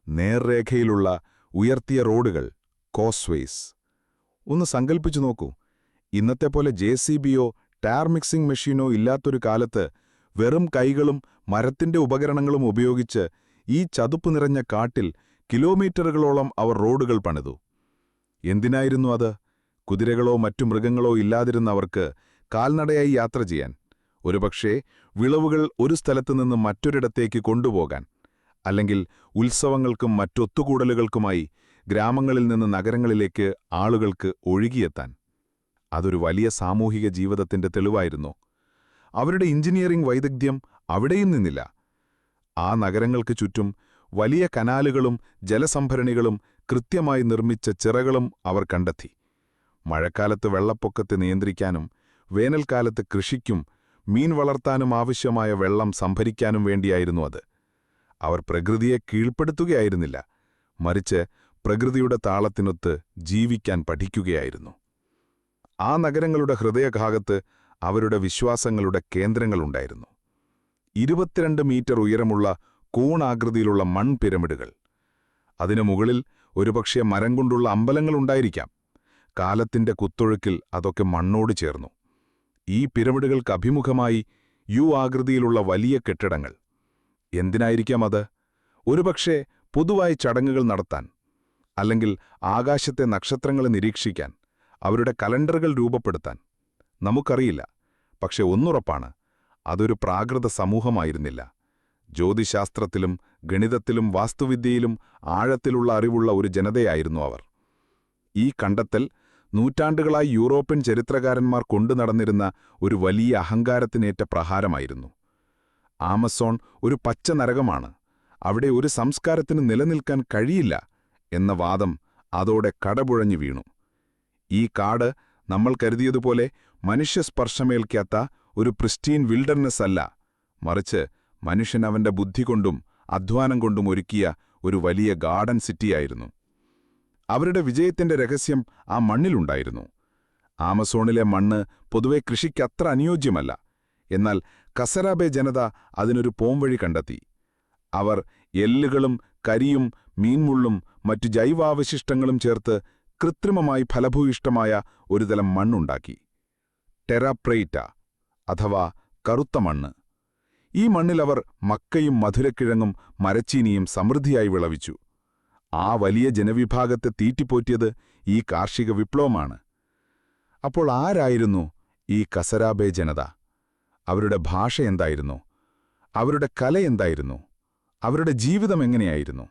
നേർരേഖയിലുള്ള ഉയർത്തിയ റോഡുകൾ, കോസ്വേസ്. ഒന്ന് സങ്കൽപ്പിച്ചു നോക്കൂ, ഇന്നത്തെ പോലെ JCBയോ ടയർ മിക്സിംഗ് മെഷീനോ ഇല്ലാത്തൊരു കാലത്ത് വെറും കൈകളും മരത്തിന്റെ ഉപകരണങ്ങളും ഉപയോഗിച്ച് ഈ ചതുപ്പ് നിറഞ്ഞ കാട്ടിൽ കിലോമീറ്ററുകളോളം അവർ റോഡുകൾ പണിതു. എന്തിനായിരുന്നു അത്? കുതിരകളോ മറ്റു മൃഗങ്ങളോ ഇല്ലാതിരുന്നവർക്ക് കാൽനടയായി യാത്ര ചെയ്യാൻ, ഒരുപക്ഷേ വിളവുകൾ ഒരു സ്ഥലത്തുനിന്ന് മറ്റൊരിടത്തേക്ക് കൊണ്ടുപോകാൻ, അല്ലെങ്കിൽ ഉത്സവങ്ങൾക്കും മറ്റൊത്തുകൂടലുകൾക്കുമായി ഗ്രാമങ്ങളിൽ നിന്ന് നഗരങ്ങളിലേക്ക് ആളുകൾക്ക് ഒഴുകിയെത്താൻ. അതൊരു വലിയ സാമൂഹിക ജീവിതത്തിന്റെ തെളിവായിരുന്നു. അവരുടെ എഞ്ചിനീയറിംഗ് വൈദഗ്ധ്യം അവിടെയും നിന്നില്ല. ആ നഗരങ്ങൾക്ക് ചുറ്റും വലിയ കനാലുകളും ജലസംഭരണികളും കൃത്യമായി നിർമ്മിച്ച ചിറകളും അവർ കണ്ടെത്തി. മഴക്കാലത്ത് വെള്ളപ്പൊക്കത്തെ നിയന്ത്രിക്കാനും വേനൽക്കാലത്ത് കൃഷിക്കും മീൻ വളർത്താനും ആവശ്യമായ വെള്ളം സംഭരിക്കാനും വേണ്ടിയായിരുന്നു അത്. അവർ പ്രകൃതിയെ കീഴ്പ്പെടുത്തുകയായിരുന്നില്ല, മറിച്ച് പ്രകൃതിയുടെ താളത്തിനൊത്ത് ജീവിക്കാൻ പഠിക്കുകയായിരുന്നു. ആ നഗരങ്ങളുടെ ഹൃദയഭാഗത്ത് അവരുടെ വിശ്വാസങ്ങളുടെ കേന്ദ്രങ്ങളുണ്ടായിരുന്നു. 22 മീറ്റർ ഉയരമുള്ള കൂണാകൃതിയിലുള്ള മൺപിരമിഡുകൾ. അതിനു മുകളിൽ ഒരുപക്ഷെ മരം കൊണ്ടുള്ള അമ്പലങ്ങളുണ്ടായിരിക്കാം. കാലത്തിന്റെ കുത്തൊഴുക്കിൽ അതൊക്കെ മണ്ണോട് ചേർന്നു. ഈ പിരമിഡുകൾക്ക് അഭിമുഖമായി ആകൃതിയിലുള്ള വലിയ കെട്ടിടങ്ങൾ. എന്തിനായിരിക്കാം അത്? ഒരുപക്ഷെ പൊതുവായി ചടങ്ങുകൾ നടത്താൻ, അല്ലെങ്കിൽ ആകാശത്തെ നക്ഷത്രങ്ങളെ നിരീക്ഷിക്കാൻ, അവരുടെ കലണ്ടറുകൾ രൂപപ്പെടുത്താൻ. നമുക്കറിയില്ല. പക്ഷെ ഒന്നുറപ്പാണ്, അതൊരു പ്രാകൃത സമൂഹമായിരുന്നില്ല. ജ്യോതിശാസ്ത്രത്തിലും ഗണിതത്തിലും വാസ്തുവിദ്യയിലും ആഴത്തിലുള്ള അറിവുള്ള ഒരു ജനതയായിരുന്നു അവർ. ഈ കണ്ടെത്തൽ നൂറ്റാണ്ടുകളായി യൂറോപ്യൻ ചരിത്രകാരന്മാർ കൊണ്ടുനടന്നിരുന്ന ഒരു വലിയ അഹങ്കാരത്തിനേറ്റ പ്രഹാരമായിരുന്നു. ആമസോൺ ഒരു പച്ച നരകമാണ്, അവിടെ ഒരു സംസ്കാരത്തിന് നിലനിൽക്കാൻ കഴിയില്ല എന്ന വാദം അതോടെ കടപുഴഞ്ഞു വീണു. ഈ കാട് നമ്മൾ കരുതിയതുപോലെ മനുഷ്യസ്പർശമേൽക്കാത്ത ഒരു പ്രിസ്റ്റീൻ വിൽഡർനെസ് അല്ല, മറിച്ച് മനുഷ്യൻ അവന്റെ ബുദ്ധി കൊണ്ടും അധ്വാനം കൊണ്ടും ഒരുക്കിയ ഒരു വലിയ ഗാർഡൻ സിറ്റിയായിരുന്നു. അവരുടെ വിജയത്തിന്റെ രഹസ്യം ആ മണ്ണിലുണ്ടായിരുന്നു. ആമസോണിലെ മണ്ണ് പൊതുവെ കൃഷിക്കത്ര അനുയോജ്യമല്ല. എന്നാൽ കസരാബെ ജനത അതിനൊരു പോംവഴി കണ്ടെത്തി. അവർ എല്ലുകളും കരിയും മീൻമുള്ളും മറ്റു ജൈവാവശിഷ്ടങ്ങളും ചേർത്ത് കൃത്രിമമായി ഫലഭൂയിഷ്ടമായ ഒരുതരം മണ്ണുണ്ടാക്കി. ടെറാപ്രൈറ്റ അഥവാ കറുത്ത മണ്ണ്. ഈ മണ്ണിൽ അവർ മക്കയും മധുരക്കിഴങ്ങും മരച്ചീനിയും സമൃദ്ധിയായി വിളവിച്ചു. ആ വലിയ ജനവിഭാഗത്തെ തീറ്റിപ്പോറ്റിയത് ഈ കാർഷിക വിപ്ലവമാണ്. അപ്പോൾ ആരായിരുന്നു ഈ കസരാബെ ജനത? അവരുടെ ഭാഷ എന്തായിരുന്നു? അവരുടെ കല എന്തായിരുന്നു? അവരുടെ ജീവിതം എങ്ങനെയായിരുന്നു?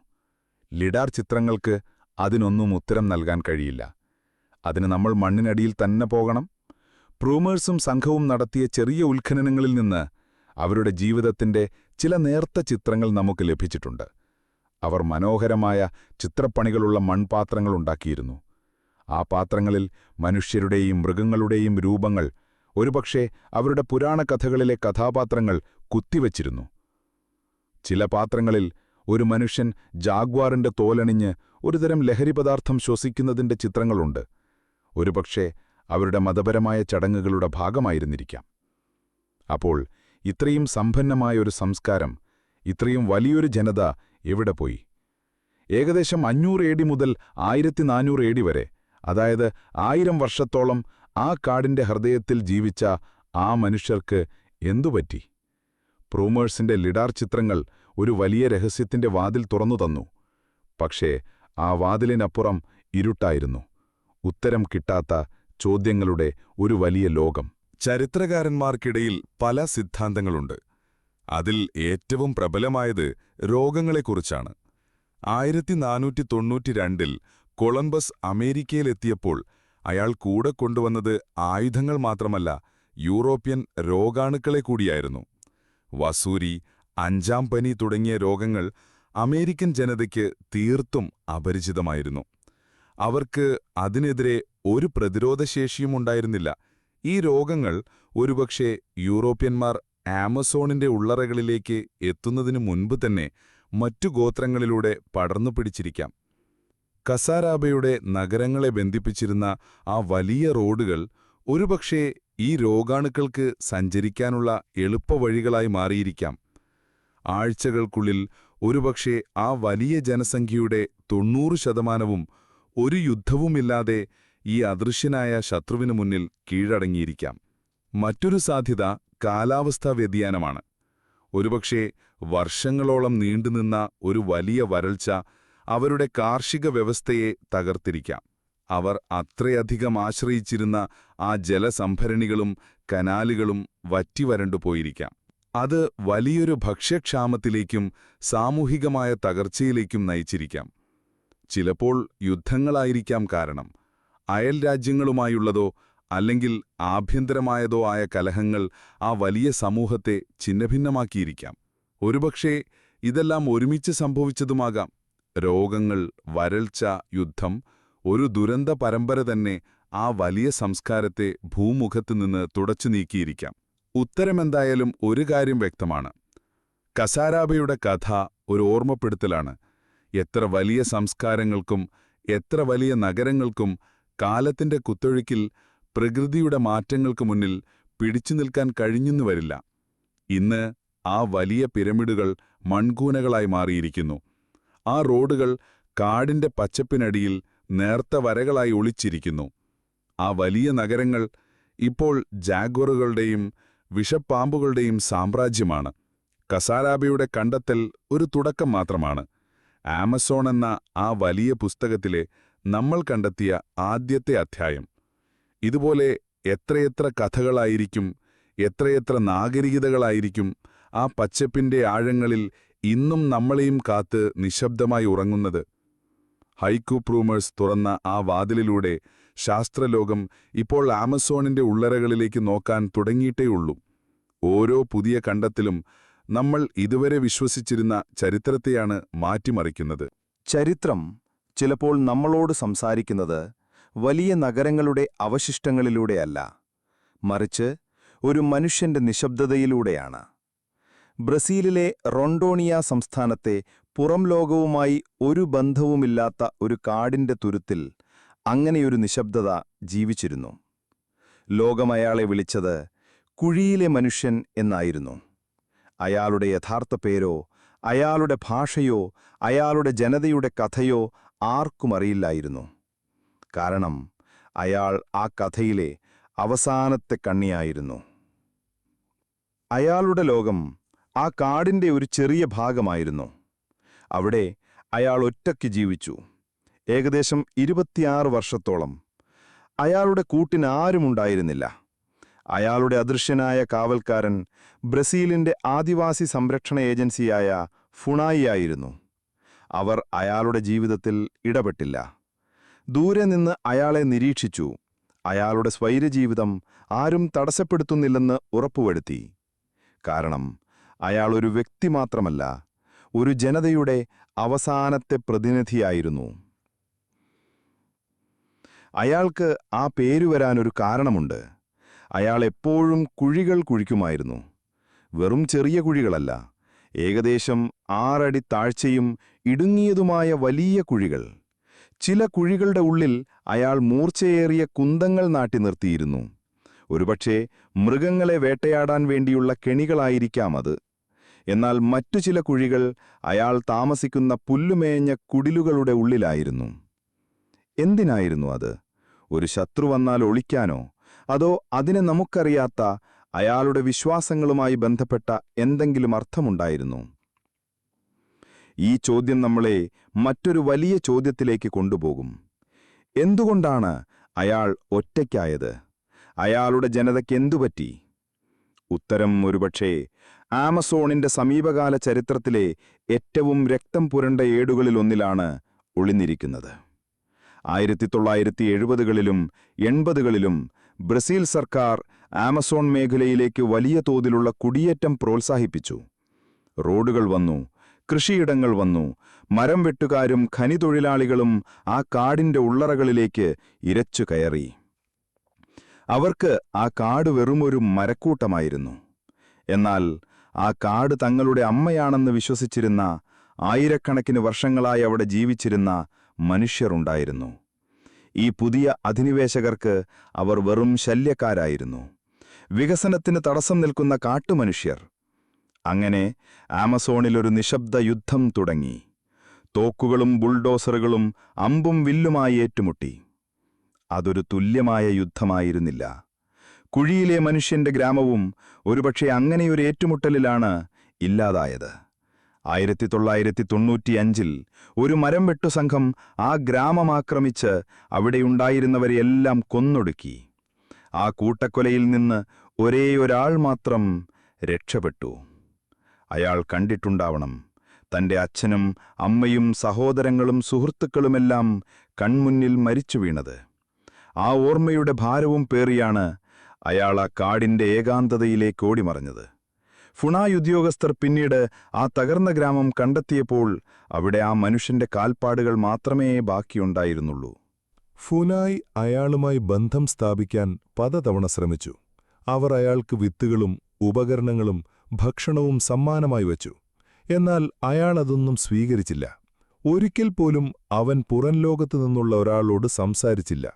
ലിഡാർ ചിത്രങ്ങൾക്ക് അതിനൊന്നും ഉത്തരം നൽകാൻ കഴിയില്ല. അതിന് നമ്മൾ മണ്ണിനടിയിൽ തന്നെ പോകണം. പ്രൂമേഴ്സും സംഘവും നടത്തിയ ചെറിയ ഉത്ഖനനങ്ങളിൽ നിന്ന് അവരുടെ ജീവിതത്തിന്റെ ചില നേർത്ത ചിത്രങ്ങൾ നമുക്ക് ലഭിച്ചിട്ടുണ്ട്. അവർ മനോഹരമായ ചിത്രപ്പണികളുള്ള മൺപാത്രങ്ങളുണ്ടാക്കിയിരുന്നു. ആ പാത്രങ്ങളിൽ മനുഷ്യരുടെയും മൃഗങ്ങളുടെയും രൂപങ്ങൾ, ഒരുപക്ഷെ അവരുടെ പുരാണ കഥകളിലെ കഥാപാത്രങ്ങൾ കുത്തിവച്ചിരുന്നു. ചില പാത്രങ്ങളിൽ ഒരു മനുഷ്യൻ ജാഗ്വാറിന്റെ തോലണിഞ്ഞ് ഒരുതരം ലഹരിപദാർത്ഥം ശ്വസിക്കുന്നതിന്റെ ചിത്രങ്ങളുണ്ട്. ഒരുപക്ഷെ അവരുടെ മതപരമായ ചടങ്ങുകളുടെ ഭാഗമായിരുന്നിരിക്കാം. അപ്പോൾ ഇത്രയും സമ്പന്നമായൊരു സംസ്കാരം, ഇത്രയും വലിയൊരു ജനത എവിടെ പോയി? ഏകദേശം 500 AD മുതൽ 1400 AD വരെ, അതായത് 1000 വർഷത്തോളം ആ കാടിന്റെ ഹൃദയത്തിൽ ജീവിച്ച ആ മനുഷ്യർക്ക് എന്തുപറ്റി? പ്രൂമേഴ്സിന്റെ ലിഡാർ ചിത്രങ്ങൾ ഒരു വലിയ രഹസ്യത്തിന്റെ വാതിൽ തുറന്നു തന്നു. പക്ഷേ ആ വാതിലിനപ്പുറം ഇരുട്ടായിരുന്നു. ഉത്തരം കിട്ടാത്ത ചോദ്യങ്ങളുടെ ഒരു വലിയ ലോകം. ചരിത്രകാരന്മാർക്കിടയിൽ പല സിദ്ധാന്തങ്ങളുണ്ട്. അതിൽ ഏറ്റവും പ്രബലമായത് രോഗങ്ങളെക്കുറിച്ചാണ്. 1492-ൽ കൊളംബസ് അമേരിക്കയിലെത്തിയപ്പോൾ അയാൾ കൂടെ കൊണ്ടുവന്നത് ആയുധങ്ങൾ മാത്രമല്ല, യൂറോപ്യൻ രോഗാണുക്കളെ കൂടിയായിരുന്നു. വസൂരി, 5-ാം പനി തുടങ്ങിയ രോഗങ്ങൾ അമേരിക്കൻ ജനതയ്ക്ക് തീർത്തും അപരിചിതമായിരുന്നു. അവർക്ക് അതിനെതിരെ ഒരു പ്രതിരോധശേഷിയും ഉണ്ടായിരുന്നില്ല. ഈ രോഗങ്ങൾ ഒരുപക്ഷെ യൂറോപ്യന്മാർ ആമസോണിന്റെ ഉള്ളറകളിലേക്ക് എത്തുന്നതിനു മുൻപ് തന്നെ മറ്റു ഗോത്രങ്ങളിലൂടെ പടർന്നു പിടിച്ചിരിക്കാം. കസാരാബയുടെ നഗരങ്ങളെ ബന്ധിപ്പിച്ചിരുന്ന ആ വലിയ റോഡുകൾ ഒരുപക്ഷേ ഈ രോഗാണുക്കൾക്ക് സഞ്ചരിക്കാനുള്ള എളുപ്പവഴികളായി മാറിയിരിക്കാം. ആഴ്ചകൾക്കുള്ളിൽ ഒരുപക്ഷേ ആ വലിയ ജനസംഖ്യയുടെ 90% ഒരു യുദ്ധവുമില്ലാതെ ഈ അദൃശ്യനായ ശത്രുവിനു മുന്നിൽ കീഴടങ്ങിയിരിക്കാം. മറ്റൊരു സാധ്യത കാലാവസ്ഥാ വ്യതിയാനമാണ്. ഒരുപക്ഷേ വർഷങ്ങളോളം നീണ്ടുനിന്ന ഒരു വലിയ വരൾച്ച അവരുടെ കാർഷിക വ്യവസ്ഥയെ തകർത്തിരിക്കാം. അവർ അത്രയധികം ആശ്രയിച്ചിരുന്ന ആ ജലസംഭരണികളും കനാലുകളും വറ്റിവരണ്ടുപോയിരിക്കാം. അത് വലിയൊരു ഭക്ഷ്യക്ഷാമത്തിലേക്കും സാമൂഹികമായ തകർച്ചയിലേക്കും നയിച്ചിരിക്കാം. ചിലപ്പോൾ യുദ്ധങ്ങളായിരിക്കാം കാരണം. അയൽ രാജ്യങ്ങളുമായുള്ളതോ അല്ലെങ്കിൽ ആഭ്യന്തരമായതോ ആയ കലഹങ്ങൾ ആ വലിയ സമൂഹത്തെ ഛിന്നഭിന്നമാക്കിയിരിക്കാം. ഒരുപക്ഷേ ഇതെല്ലാം ഒരുമിച്ച് സംഭവിച്ചതുമാകാം. രോഗങ്ങൾ, വരൾച്ച, യുദ്ധം, ഒരു ദുരന്ത പരമ്പര തന്നെ ആ വലിയ സംസ്കാരത്തെ ഭൂമുഖത്തുനിന്ന് തുടച്ചു നീക്കിയിരിക്കാം. ഉത്തരമെന്തായാലും ഒരു കാര്യം വ്യക്തമാണ്. കസാരാബയുടെ കഥ ഒരു ഓർമ്മപ്പെടുത്തലാണ്. എത്ര വലിയ സംസ്കാരങ്ങൾക്കും എത്ര വലിയ നഗരങ്ങൾക്കും കാലത്തിന്റെ കുത്തൊഴുക്കിൽ പ്രകൃതിയുടെ മാറ്റങ്ങൾക്ക് മുന്നിൽ പിടിച്ചു നിൽക്കാൻ കഴിഞ്ഞെന്നു വരില്ല. ഇന്ന് ആ വലിയ പിരമിഡുകൾ മൺകൂനകളായി മാറിയിരിക്കുന്നു. ആ റോഡുകൾ കാടിന്റെ പച്ചപ്പിനടിയിൽ നേർത്ത വരകളായി ഒളിച്ചിരിക്കുന്നു. ആ വലിയ നഗരങ്ങൾ ഇപ്പോൾ ജാഗ്വറുകളുടെയും വിഷപ്പാമ്പുകളുടെയും സാമ്രാജ്യമാണ്. കസാരാബയുടെ കണ്ടെത്തൽ ഒരു തുടക്കം മാത്രമാണ്. ആമസോൺ എന്ന ആ വലിയ പുസ്തകത്തിലെ നമ്മൾ കണ്ടെത്തിയ ആദ്യത്തെ അധ്യായം. ഇതുപോലെ എത്രയെത്ര കഥകളായിരിക്കും, എത്രയെത്ര നാഗരികതകളായിരിക്കും ആ പച്ചപ്പിന്റെ ആഴങ്ങളിൽ ഇന്നും നമ്മളെയും കാത്ത് നിശബ്ദമായി ഉറങ്ങുന്നത്. ഹൈക്കു പ്രൂമേഴ്സ് തുറന്ന ആ വാതിലിലൂടെ ശാസ്ത്രലോകം ഇപ്പോൾ ആമസോണിന്റെ ഉള്ളറകളിലേക്ക് നോക്കാൻ തുടങ്ങിയിട്ടേയുള്ളൂ. ഓരോ പുതിയ കണ്ടെത്തലും നമ്മൾ ഇതുവരെ വിശ്വസിച്ചിരുന്ന ചരിത്രത്തെയാണ് മാറ്റിമറിക്കുന്നത്. ചരിത്രം ചിലപ്പോൾ നമ്മളോട് സംസാരിക്കുന്നത് വലിയ നഗരങ്ങളുടെ അവശിഷ്ടങ്ങളിലൂടെയല്ല, മറിച്ച് ഒരു മനുഷ്യന്റെ നിശബ്ദതയിലൂടെയാണ്. ബ്രസീലിലെ റൊണ്ടോണിയ സംസ്ഥാനത്തെ പുറം ലോകവുമായി ഒരു ബന്ധവുമില്ലാത്ത ഒരു കാടിന്റെ തുരുത്തിൽ അങ്ങനെയൊരു നിശബ്ദത ജീവിച്ചിരുന്നു. ലോകം അയാളെ വിളിച്ചത് കുഴിയിലെ മനുഷ്യൻ എന്നായിരുന്നു. അയാളുടെ യഥാർത്ഥ പേരോ അയാളുടെ ഭാഷയോ അയാളുടെ ജനതയുടെ കഥയോ ആർക്കും അറിയില്ലായിരുന്നു. കാരണം അയാൾ ആ കഥയിലെ അവസാനത്തെ കണ്ണിയായിരുന്നു. അയാളുടെ ലോകം ആ കാടിന്റെ ഒരു ചെറിയ ഭാഗമായിരുന്നു. അവിടെ അയാൾ ഒറ്റയ്ക്ക് ജീവിച്ചു, ഏകദേശം 26 വർഷത്തോളം. അയാളുടെ കൂട്ടിനാരുമുണ്ടായിരുന്നില്ല. അയാളുടെ അദൃശ്യനായ കാവൽക്കാരൻ ബ്രസീലിന്റെ ആദിവാസി സംരക്ഷണ ഏജൻസിയായ ഫുണായി ആയിരുന്നു. അവർ അയാളുടെ ജീവിതത്തിൽ ഇടപെട്ടില്ല. ദൂരെ നിന്ന് അയാളെ നിരീക്ഷിച്ചു. അയാളുടെ സ്വൈരജീവിതം ആരും തടസ്സപ്പെടുത്തുന്നില്ലെന്ന് ഉറപ്പുവരുത്തി. കാരണം അയാൾ ഒരു വ്യക്തി മാത്രമല്ല, ഒരു ജനതയുടെ അവസാനത്തെ പ്രതിനിധിയായിരുന്നു. അയാൾക്ക് ആ പേരുവരാനൊരു കാരണമുണ്ട്. അയാൾ എപ്പോഴും കുഴികൾ കുഴിക്കുമായിരുന്നു. വെറും ചെറിയ കുഴികളല്ല, ഏകദേശം 6 അടി താഴ്ചയും ഇടുങ്ങിയതുമായ വലിയ കുഴികൾ. ചില കുഴികളുടെ ഉള്ളിൽ അയാൾ മൂർച്ചയേറിയ കുന്തങ്ങൾ നാട്ടി നിർത്തിയിരുന്നു. ഒരുപക്ഷേ മൃഗങ്ങളെ വേട്ടയാടാൻ വേണ്ടിയുള്ള കെണികളായിരിക്കാം അത്. എന്നാൽ മറ്റു ചില കുഴികൾ അയാൾ താമസിക്കുന്ന പുല്ലുമേഞ്ഞ കുടിലുകളുടെ ഉള്ളിലായിരുന്നു. എന്തിനായിരുന്നു അത്? ഒരു ശത്രു വന്നാൽ ഒളിക്കാനോ, അതോ അതിനെ നമുക്കറിയാത്ത അയാളുടെ വിശ്വാസങ്ങളുമായി ബന്ധപ്പെട്ട എന്തെങ്കിലും അർത്ഥമുണ്ടായിരുന്നു? ഈ ചോദ്യം നമ്മളെ മറ്റൊരു വലിയ ചോദ്യത്തിലേക്ക് കൊണ്ടുപോകും. എന്തുകൊണ്ടാണ് അയാൾ ഒറ്റയ്ക്കായത്? അയാളുടെ ജനതയ്ക്ക് എന്തുപറ്റി? ഉത്തരം ഒരുപക്ഷേ ആമസോണിന്റെ സമീപകാല ചരിത്രത്തിലെ ഏറ്റവും രക്തം പുരണ്ട ഏടുകളിലൊന്നിലാണ് ഒളിഞ്ഞിരിക്കുന്നത്. 1970കളിലും 80കളിലും ബ്രസീൽ സർക്കാർ ആമസോൺ മേഖലയിലേക്ക് വലിയ തോതിലുള്ള കുടിയേറ്റം പ്രോത്സാഹിപ്പിച്ചു. റോഡുകൾ വന്നു, കൃഷിയിടങ്ങൾ വന്നു, മരം വെട്ടുകാരും ഖനിതൊഴിലാളികളും ആ കാടിന്റെ ഉള്ളറകളിലേക്ക് ഇരച്ചു കയറി. അവർക്ക് ആ കാട് വെറുമൊരു മരക്കൂട്ടമായിരുന്നു. എന്നാൽ ആ കാട് തങ്ങളുടെ അമ്മയാണെന്ന് വിശ്വസിച്ചിരുന്ന, ആയിരക്കണക്കിന് വർഷങ്ങളായി അവിടെ ജീവിച്ചിരുന്ന മനുഷ്യരുണ്ടായിരുന്നു. ഈ പുതിയ അധിനിവേശകർക്ക് അവർ വെറും ശല്യക്കാരായിരുന്നു, വികസനത്തിന് തടസ്സം നിൽക്കുന്ന കാട്ടുമനുഷ്യർ. അങ്ങനെ ആമസോണിലൊരു നിശബ്ദ യുദ്ധം തുടങ്ങി. തോക്കുകളും ബുൾഡോസറുകളും അമ്പും വില്ലുമായി ഏറ്റുമുട്ടി. അതൊരു തുല്യമായ യുദ്ധമായിരുന്നില്ല. കുഴിയിലെ മനുഷ്യന്റെ ഗ്രാമവും ഒരുപക്ഷെ അങ്ങനെയൊരു ഏറ്റുമുട്ടലിലാണ് ഇല്ലാതായത്. 1995-ൽ ഒരു മരം വെട്ടുസംഘം ആ ഗ്രാമമാക്രമിച്ച് അവിടെയുണ്ടായിരുന്നവരെയെല്ലാം കൊന്നൊടുക്കി. ആ കൂട്ടക്കൊലയിൽ നിന്ന് ഒരേയൊരാൾ മാത്രം രക്ഷപ്പെട്ടു. അയാൾ കണ്ടിട്ടുണ്ടാവണം, തന്റെ അച്ഛനും അമ്മയും സഹോദരങ്ങളും സുഹൃത്തുക്കളുമെല്ലാം കൺമുന്നിൽ മരിച്ചു വീണത്. ആ ഓർമ്മയുടെ ഭാരവും പേറിയാണ് അയാൾ ആ കാടിന്റെ ഏകാന്തതയിലേക്ക് ഓടിമറഞ്ഞത്. ഫുണായ് ഉദ്യോഗസ്ഥർ പിന്നീട് ആ തകർന്ന ഗ്രാമം കണ്ടെത്തിയപ്പോൾ അവിടെ ആ മനുഷ്യന്റെ കാൽപ്പാടുകൾ മാത്രമേ ബാക്കിയുണ്ടായിരുന്നുള്ളൂ. ഫുനായ് അയാളുമായി ബന്ധം സ്ഥാപിക്കാൻ പലതവണ ശ്രമിച്ചു. അവർ അയാൾക്ക് വിത്തുകളും ഉപകരണങ്ങളും ഭക്ഷണവും സമ്മാനമായി വച്ചു. എന്നാൽ അയാൾ അതൊന്നും സ്വീകരിച്ചില്ല. ഒരിക്കൽ പോലും അവൻ പുറംലോകത്തു നിന്നുള്ള ഒരാളോട് സംസാരിച്ചില്ല.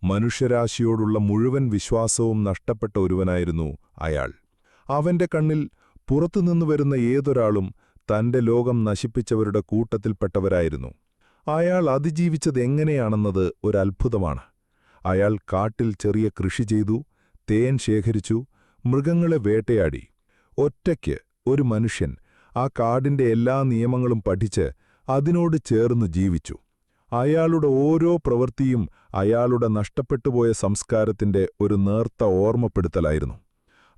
മനുഷ്യരാശിയോടുള്ള മുഴുവൻ വിശ്വാസവും നഷ്ടപ്പെട്ട ഒരുവനായിരുന്നു അയാൾ. അവന്റെ കണ്ണിൽ പുറത്തുനിന്നു വരുന്ന ഏതൊരാളും തന്റെ ലോകം നശിപ്പിച്ചവരുടെ കൂട്ടത്തിൽപ്പെട്ടവരായിരുന്നു. അയാൾ അതിജീവിച്ചതെങ്ങനെയാണെന്നത് ഒരത്ഭുതമാണ്. അയാൾ കാട്ടിൽ ചെറിയ കൃഷി ചെയ്തു, തേൻ ശേഖരിച്ചു, മൃഗങ്ങളെ വേട്ടയാടി. ഒറ്റയ്ക്ക് ഒരു മനുഷ്യൻ ആ കാടിന്റെ എല്ലാ നിയമങ്ങളും പഠിച്ച് അതിനോട് ചേർന്നു ജീവിച്ചു. അയാളുടെ ഓരോ പ്രവൃത്തിയും അയാളുടെ നഷ്ടപ്പെട്ടുപോയ സംസ്കാരത്തിന്റെ ഒരു നേർത്ത ഓർമ്മപ്പെടുത്തലായിരുന്നു.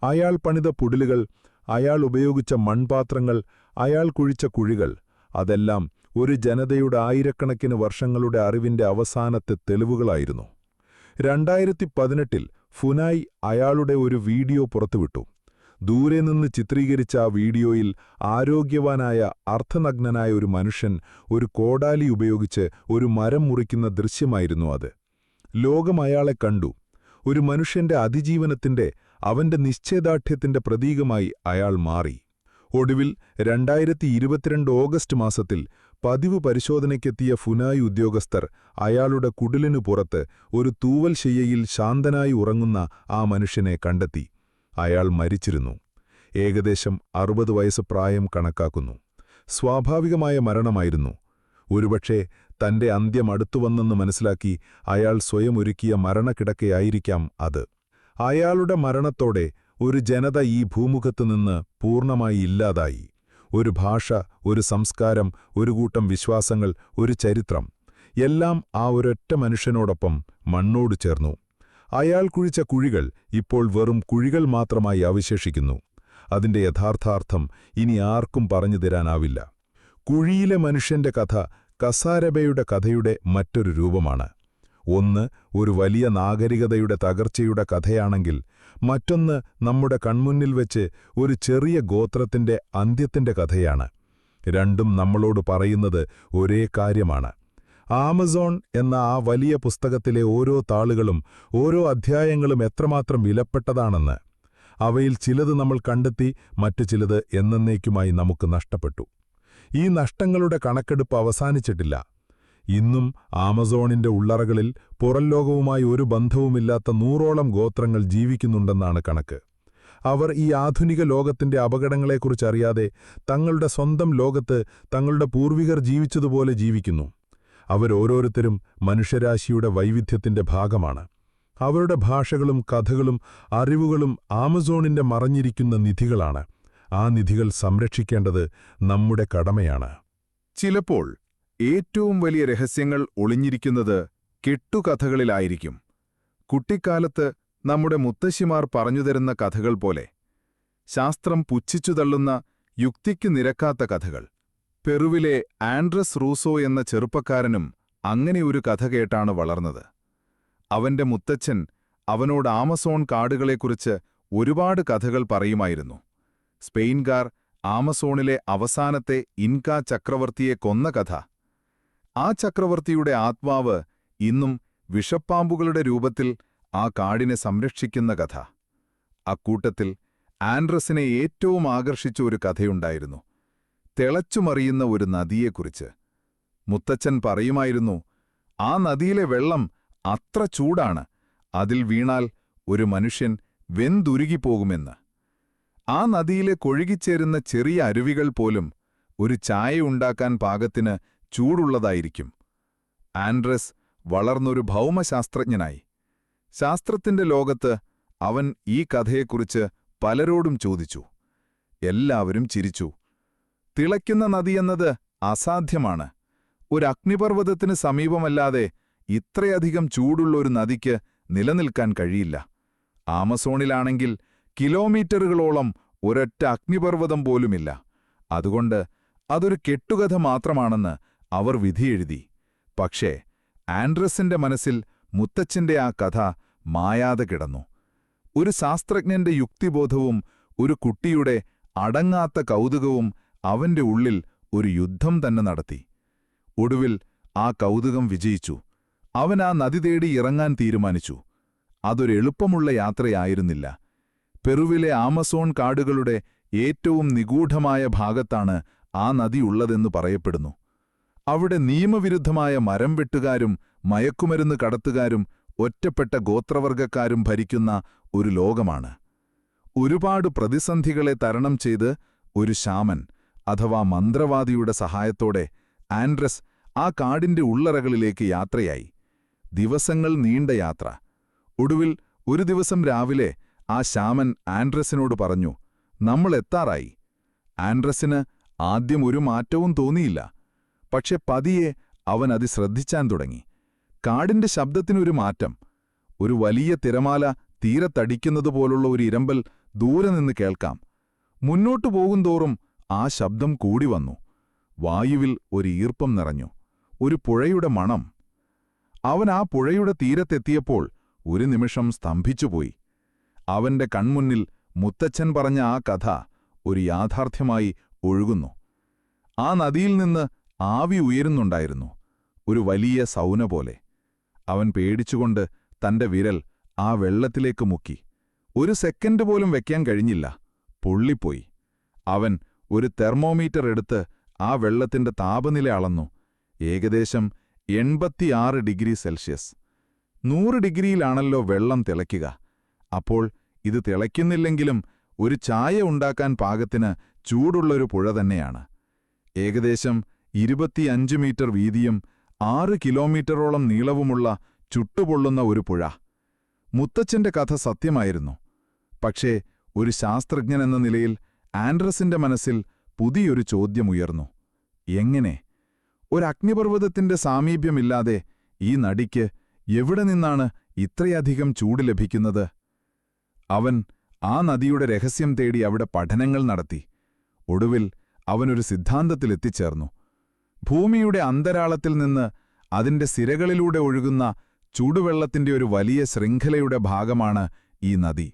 അയാൾ പണിത പുടിലുകൾ, അയാൾ ഉപയോഗിച്ച മൺപാത്രങ്ങൾ, അയാൾ കുഴിച്ച കുഴികൾ, അതെല്ലാം ഒരു ജനതയുടെ ആയിരക്കണക്കിന് വർഷങ്ങളുടെ അറിവിന്റെ അവസാനത്തെ തെളിവുകളായിരുന്നു. 2018-ൽ ഫുനായ് അയാളുടെ ഒരു വീഡിയോ പുറത്തുവിട്ടു. ദൂരെ നിന്ന് ചിത്രീകരിച്ച ആ വീഡിയോയിൽ ആരോഗ്യവാനായ അർദ്ധനഗ്നനായ ഒരു മനുഷ്യൻ ഒരു കോടാലി ഉപയോഗിച്ച് ഒരു മരം മുറിക്കുന്ന ദൃശ്യമായിരുന്നു അത്. ലോകം അയാളെ കണ്ടു. ഒരു മനുഷ്യന്റെ അതിജീവനത്തിന്റെ, അവന്റെ നിശ്ചയദാർഢ്യത്തിന്റെ പ്രതീകമായി അയാൾ മാറി. ഒടുവിൽ 2022 ഓഗസ്റ്റ് മാസത്തിൽ പതിവ് പരിശോധനയ്ക്കെത്തിയ ഫുനായ് ഉദ്യോഗസ്ഥർ അയാളുടെ കുടിലിനു പുറത്ത് ഒരു തൂവൽ ശയ്യയിൽ ശാന്തനായി ഉറങ്ങുന്ന ആ മനുഷ്യനെ കണ്ടെത്തി. അയാൾ മരിച്ചിരുന്നു. ഏകദേശം 60 വയസ്സ് പ്രായം കണക്കാക്കുന്നു. സ്വാഭാവികമായ മരണമായിരുന്നു. ഒരുപക്ഷെ തന്റെ അന്ത്യം അടുത്തുവന്നെന്ന് മനസ്സിലാക്കി അയാൾ സ്വയം ഒരുക്കിയ മരണക്കിടക്കയായിരിക്കാം അത്. അയാളുടെ മരണത്തോടെ ഒരു ജനത ഈ ഭൂമുഖത്തുനിന്ന് പൂർണ്ണമായി ഇല്ലാതായി. ഒരു ഭാഷ, ഒരു സംസ്കാരം, ഒരു കൂട്ടം വിശ്വാസങ്ങൾ, ഒരു ചരിത്രം, എല്ലാം ആ ഒരൊറ്റ മനുഷ്യനോടൊപ്പം മണ്ണോട് ചേർന്നു. അയാൾ കുഴിച്ച കുഴികൾ ഇപ്പോൾ വെറും കുഴികൾ മാത്രമായി അവശേഷിക്കുന്നു. അതിന്റെ യഥാർത്ഥാർത്ഥം ഇനി ആർക്കും പറഞ്ഞു തരാനാവില്ല. കുഴിയിലെ മനുഷ്യന്റെ കഥ കസാരബയുടെ കഥയുടെ മറ്റൊരു രൂപമാണ്. ഒന്ന് ഒരു വലിയ നാഗരികതയുടെ തകർച്ചയുടെ കഥയാണെങ്കിൽ, മറ്റൊന്ന് നമ്മുടെ കൺമുന്നിൽ വെച്ച് ഒരു ചെറിയ ഗോത്രത്തിന്റെ അന്ത്യത്തിന്റെ കഥയാണ്. രണ്ടും നമ്മളോട് പറയുന്നത് ഒരേ കാര്യമാണ്. ആമസോൺ എന്ന ആ വലിയ പുസ്തകത്തിലെ ഓരോ താളുകളും ഓരോ അധ്യായങ്ങളും എത്രമാത്രം വിലപ്പെട്ടതാണെന്ന്. അവയിൽ ചിലത് നമ്മൾ കണ്ടെത്തി, മറ്റു ചിലത് എന്നേക്കുമായി നമുക്ക് നഷ്ടപ്പെട്ടു. ഈ നഷ്ടങ്ങളുടെ കണക്കെടുപ്പ് അവസാനിച്ചിട്ടില്ല. ഇന്നും ആമസോണിന്റെ ഉള്ളറകളിൽ പുറംലോകവുമായി ഒരു ബന്ധവുമില്ലാത്ത 100ഓളം ഗോത്രങ്ങൾ ജീവിക്കുന്നുണ്ടെന്നാണ് കണക്ക്. അവർ ഈ ആധുനിക ലോകത്തിന്റെ അപകടങ്ങളെക്കുറിച്ചറിയാതെ തങ്ങളുടെ സ്വന്തം ലോകത്ത് തങ്ങളുടെ പൂർവികർ ജീവിച്ചതുപോലെ ജീവിക്കുന്നു. അവരോരോരുത്തരും മനുഷ്യരാശിയുടെ വൈവിധ്യത്തിന്റെ ഭാഗമാണ്. അവരുടെ ഭാഷകളും കഥകളും അറിവുകളും ആമസോണിന്റെ മറഞ്ഞിരിക്കുന്ന നിധികളാണ്. ആ നിധികൾ സംരക്ഷിക്കേണ്ടത് നമ്മുടെ കടമയാണ്. ചിലപ്പോൾ ഏറ്റവും വലിയ രഹസ്യങ്ങൾ ഒളിഞ്ഞിരിക്കുന്നത് കെട്ടുകഥകളിലായിരിക്കും. കുട്ടിക്കാലത്ത് നമ്മുടെ മുത്തശ്ശിമാർ പറഞ്ഞുതരുന്ന കഥകൾ പോലെ, ശാസ്ത്രം പുച്ഛിച്ചു തള്ളുന്ന, യുക്തിക്ക് നിരക്കാത്ത കഥകൾ. പെറുവിലെ ആൻഡ്രസ് റൂസോ എന്ന ചെറുപ്പക്കാരനും അങ്ങനെ ഒരു കഥ കേട്ടാണ് വളർന്നത്. അവന്റെ മുത്തച്ഛൻ അവനോട് ആമസോൺ കാടുകളെക്കുറിച്ച് ഒരുപാട് കഥകൾ പറയുമായിരുന്നു. സ്പെയിൻകാർ ആമസോണിലെ അവസാനത്തെ ഇൻകാ ചക്രവർത്തിയെ കൊന്ന കഥ. ആ ചക്രവർത്തിയുടെ ആത്മാവ് ഇന്നും വിഷപ്പാമ്പുകളുടെ രൂപത്തിൽ ആ കാടിനെ സംരക്ഷിക്കുന്ന കഥ. അക്കൂട്ടത്തിൽ ആൻഡ്രസിനെ ഏറ്റവും ആകർഷിച്ച ഒരു കഥയുണ്ടായിരുന്നു. തിളച്ചുമറിയുന്ന ഒരു നദിയെക്കുറിച്ച്. മുത്തച്ഛൻ പറയുമായിരുന്നു, ആ നദിയിലെ വെള്ളം അത്ര ചൂടാണ്, അതിൽ വീണാൽ ഒരു മനുഷ്യൻ വെന്തുരുകിപ്പോകുമെന്ന്. ആ നദിയിലെ കൊഴുകിച്ചേരുന്ന ചെറിയ അരുവികൾ പോലും ഒരു ചായ ഉണ്ടാക്കാൻ പാകത്തിന് ചൂടുള്ളതായിരിക്കും. ആൻഡ്രസ് വളർന്നൊരു ഭൗമശാസ്ത്രജ്ഞനായി. ശാസ്ത്രത്തിന്റെ ലോകത്ത് അവൻ ഈ കഥയെക്കുറിച്ച് പലരോടും ചോദിച്ചു. എല്ലാവരും ചിരിച്ചു. തിളയ്ക്കുന്ന നദിയെന്നത് അസാധ്യമാണ്. ഒരു അഗ്നിപർവ്വതത്തിന് സമീപമല്ലാതെ ഇത്രയധികം ചൂടുള്ള ഒരു നദിക്ക് നിലനിൽക്കാൻ കഴിയില്ല. ആമസോണിലാണെങ്കിൽ കിലോമീറ്ററുകളോളം ഒരൊറ്റ അഗ്നിപർവ്വതം പോലുമില്ല. അതുകൊണ്ട് അതൊരു കെട്ടുകഥ മാത്രമാണെന്ന് അവർ വിധിയെഴുതി. പക്ഷേ ആൻഡ്രസിന്റെ മനസ്സിൽ മുത്തച്ഛന്റെ ആ കഥ മായാതെ കിടന്നു. ഒരു ശാസ്ത്രജ്ഞന്റെ യുക്തിബോധവും ഒരു കുട്ടിയുടെ അടങ്ങാത്ത കൗതുകവും അവന്റെ ഉള്ളിൽ ഒരു യുദ്ധം തന്നെ നടത്തി. ഒടുവിൽ ആ കൗതുകം വിജയിച്ചു. അവൻ ആ നദി തേടി ഇറങ്ങാൻ തീരുമാനിച്ചു. അതൊരു എളുപ്പമുള്ള യാത്രയായിരുന്നില്ല. പെറുവിലെ ആമസോൺ കാടുകളുടെ ഏറ്റവും നിഗൂഢമായ ഭാഗത്താണ് ആ നദി ഉള്ളതെന്ന് പറയപ്പെടുന്നു. അവിടെ നിയമവിരുദ്ധമായ മരം വെട്ടുകാരും മയക്കുമരുന്ന് കടത്തുകാരും ഒറ്റപ്പെട്ട ഗോത്രവർഗക്കാരും ഭരിക്കുന്ന ഒരു ലോകമാണ്. ഒരുപാട് പ്രതിസന്ധികളെ തരണം ചെയ്ത് ഒരു ശാമൻ അഥവാ മന്ത്രവാദിയുടെ സഹായത്തോടെ ആൻഡ്രസ് ആ കാടിന്റെ ഉള്ളറകളിലേക്ക് യാത്രയായി. ദിവസങ്ങൾ നീണ്ട യാത്ര. ഒടുവിൽ ഒരു ദിവസം രാവിലെ ആ ശാമൻ ആൻഡ്രസിനോട് പറഞ്ഞു, നമ്മൾ എത്താറായി. ആൻഡ്രസിന് ആദ്യം ഒരു മാറ്റവും തോന്നിയില്ല. പക്ഷെ പതിയെ അവൻ അത് ശ്രദ്ധിച്ചാൻ തുടങ്ങി. കാടിന്റെ ശബ്ദത്തിനൊരു മാറ്റം. ഒരു വലിയ തിരമാല തീരത്തടിക്കുന്നതുപോലുള്ള ഒരു ഇരമ്പൽ ദൂരെ നിന്ന് കേൾക്കാം. മുന്നോട്ടു പോകുന്തോറും ആ ശബ്ദം കൂടി വന്നു. വായുവിൽ ഒരു ഈർപ്പം നിറഞ്ഞു. ഒരു പുഴയുടെ മണം. അവൻ ആ പുഴയുടെ തീരത്തെത്തിയപ്പോൾ ഒരു നിമിഷം സ്തംഭിച്ചുപോയി. അവന്റെ കൺമുന്നിൽ മുത്തച്ഛൻ പറഞ്ഞ ആ കഥ ഒരു യാഥാർത്ഥ്യമായി ഒഴുകുന്നു. ആ നദിയിൽ നിന്ന് ആവി ഉയരുന്നുണ്ടായിരുന്നു, ഒരു വലിയ സൗന പോലെ. അവൻ പേടിച്ചുകൊണ്ട് തന്റെ വിരൽ ആ വെള്ളത്തിലേക്ക് മുക്കി. ഒരു സെക്കൻഡ് പോലും വെക്കാൻ കഴിഞ്ഞില്ല. പൊള്ളിപ്പോയി. അവൻ ഒരു തെർമോമീറ്റർ എടുത്ത് ആ വെള്ളത്തിന്റെ താപനില അളന്നു. ഏകദേശം 86 ഡിഗ്രി സെൽഷ്യസ്. 100 ഡിഗ്രിയിലാണല്ലോ വെള്ളം തിളയ്ക്കുക. അപ്പോൾ ഇത് തിളയ്ക്കുന്നില്ലെങ്കിലും ഒരു ചായ ഉണ്ടാക്കാൻ പാകത്തിന് ചൂടുള്ളൊരു പുഴ തന്നെയാണ്. ഏകദേശം 25 മീറ്റർ വീതിയും 6 കിലോമീറ്ററോളം നീളവുമുള്ള ചുട്ടുപൊള്ളുന്ന ഒരു പുഴ. മുത്തച്ഛന്റെ കഥ സത്യമായിരുന്നു. പക്ഷേ ഒരു ശാസ്ത്രജ്ഞനെന്ന നിലയിൽ ആൻഡ്രസിന്റെ മനസ്സിൽ പുതിയൊരു ചോദ്യമുയർന്നു. എങ്ങനെ? ഒരു അഗ്നിപർവ്വതത്തിന്റെ സാമീപ്യമില്ലാതെ ഈ നദിക്ക് എവിടെ നിന്നാണ് ഇത്രയധികം ചൂട് ലഭിക്കുന്നത്? അവൻ ആ നദിയുടെ രഹസ്യം തേടി അവിടെ പഠനങ്ങൾ നടത്തി. ഒടുവിൽ അവനൊരു സിദ്ധാന്തത്തിലെത്തിച്ചേർന്നു. ഭൂമിയുടെ അന്തരാളത്തിൽ നിന്ന് അതിന്റെ സിരകളിലൂടെ ഒഴുകുന്ന ചൂടുവെള്ളത്തിന്റെ ഒരു വലിയ ശൃംഖലയുടെ ഭാഗമാണ് ഈ നദി.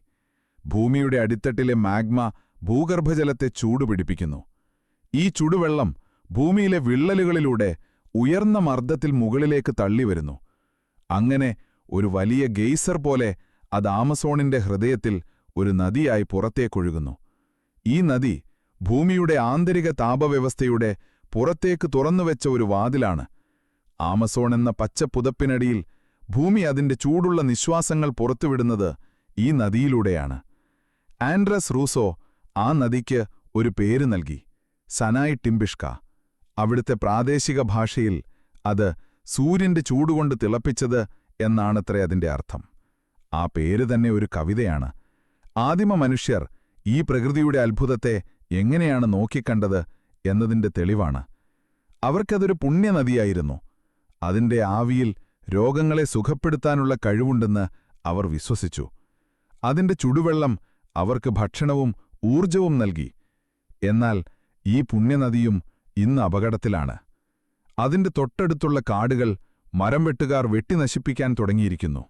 ഭൂമിയുടെ അടിത്തട്ടിലെ മാഗ്മ ഭൂഗർഭജലത്തെ ചൂടുപിടിപ്പിക്കുന്നു. ഈ ചുടുവെള്ളം ഭൂമിയിലെ വിള്ളലുകളിലൂടെ ഉയർന്ന മർദ്ദത്തിൽ മുകളിലേക്ക് തള്ളിവരുന്നു. അങ്ങനെ ഒരു വലിയ ഗെയ്സർ പോലെ അത് ആമസോണിന്റെ ഹൃദയത്തിൽ ഒരു നദിയായി പുറത്തേക്കൊഴുകുന്നു. ഈ നദി ഭൂമിയുടെ ആന്തരിക താപവ്യവസ്ഥയുടെ പുറത്തേക്ക് തുറന്നുവെച്ച ഒരു വാതിലാണ്. ആമസോൺ എന്ന പച്ചപ്പുതപ്പിനടിയിൽ ഭൂമി അതിന്റെ ചൂടുള്ള നിശ്വാസങ്ങൾ പുറത്തുവിടുന്നത് ഈ നദിയിലൂടെയാണ്. ആൻഡ്രസ് റൂസോ ആ നദിക്ക് ഒരു പേര് നൽകി, സനായ് ടിംബിഷ്ക. അവിടുത്തെ പ്രാദേശിക ഭാഷയിൽ അത് സൂര്യന്റെ ചൂടുകൊണ്ട് തിളപ്പിച്ചത് എന്നാണത്രേ അതിന്റെ അർത്ഥം. ആ പേര് തന്നെ ഒരു കവിതയാണ്. ആദിമ മനുഷ്യർ ഈ പ്രകൃതിയുടെ അത്ഭുതത്തെ എങ്ങനെയാണ് നോക്കിക്കണ്ടത് എന്നതിന്റെ തെളിവാണ്. അവർക്കതൊരു പുണ്യനദിയായിരുന്നു. അതിന്റെ ആവിയിൽ രോഗങ്ങളെ സുഖപ്പെടുത്താനുള്ള കഴിവുണ്ടെന്ന് അവർ വിശ്വസിച്ചു. അതിന്റെ ചുടുവെള്ളം അവർക്ക് ഭക്ഷണവും ഊർജവും നൽകി. എന്നാൽ ഈ പുണ്യനദിയും ഇന്ന് അപകടത്തിലാണ്. അതിന്റെ തൊട്ടടുത്തുള്ള കാടുകൾ മരം വെട്ടുകാർ വെട്ടിനശിപ്പിക്കാൻ തുടങ്ങിയിരിക്കുന്നു.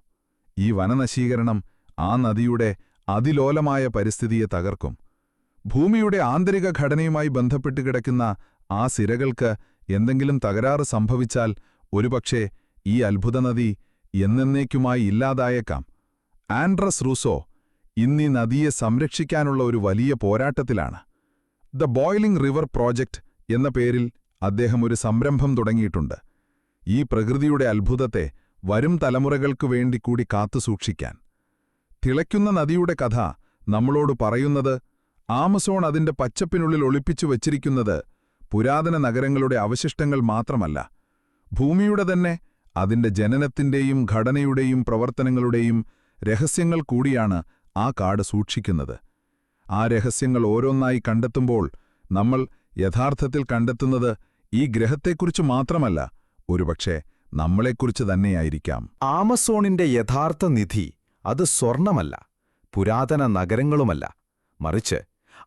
ഈ വനനശീകരണം ആ നദിയുടെ അതിലോലമായ പരിസ്ഥിതിയെ തകർക്കും. ഭൂമിയുടെ ആന്തരിക ഘടനയുമായി ബന്ധപ്പെട്ട് കിടക്കുന്ന ആ സിരകൾക്ക് എന്തെങ്കിലും തകരാറ് സംഭവിച്ചാൽ ഒരുപക്ഷേ ഈ അത്ഭുതനദി എന്നേക്കുമായി ഇല്ലാതായേക്കാം. ആൻഡ്രസ് റൂസോ ഇന്നീ നദിയെ സംരക്ഷിക്കാനുള്ള ഒരു വലിയ പോരാട്ടത്തിലാണ്. ദ ബോയിലിംഗ് റിവർ പ്രോജക്റ്റ് എന്ന പേരിൽ അദ്ദേഹം ഒരു സംരംഭം തുടങ്ങിയിട്ടുണ്ട്. ഈ പ്രകൃതിയുടെ അത്ഭുതത്തെ വരും തലമുറകൾക്കു വേണ്ടി കൂടി കാത്തുസൂക്ഷിക്കാൻ. തിളയ്ക്കുന്ന നദിയുടെ കഥ നമ്മളോട് പറയുന്നത് ആമസോൺ അതിന്റെ പച്ചപ്പിനുള്ളിൽ ഒളിപ്പിച്ചു വച്ചിരിക്കുന്നത് പുരാതന നഗരങ്ങളുടെ അവശിഷ്ടങ്ങൾ മാത്രമല്ല, ഭൂമിയുടെ തന്നെ അതിന്റെ ജനനത്തിന്റെയും ഘടനയുടെയും പ്രവർത്തനങ്ങളുടെയും രഹസ്യങ്ങൾ കൂടിയാണ് ആ കാട് സൂക്ഷിക്കുന്നത്. ആ രഹസ്യങ്ങൾ ഓരോന്നായി കണ്ടെത്തുമ്പോൾ നമ്മൾ യഥാർത്ഥത്തിൽ കണ്ടെത്തുന്നത് ഈ ഗ്രഹത്തെക്കുറിച്ച് മാത്രമല്ല, ഒരുപക്ഷെ നമ്മളെക്കുറിച്ച് തന്നെയായിരിക്കാം. ആമസോണിന്റെ യഥാർത്ഥ നിധി അത് സ്വർണമല്ല, പുരാതന നഗരങ്ങളുമല്ല, മറിച്ച്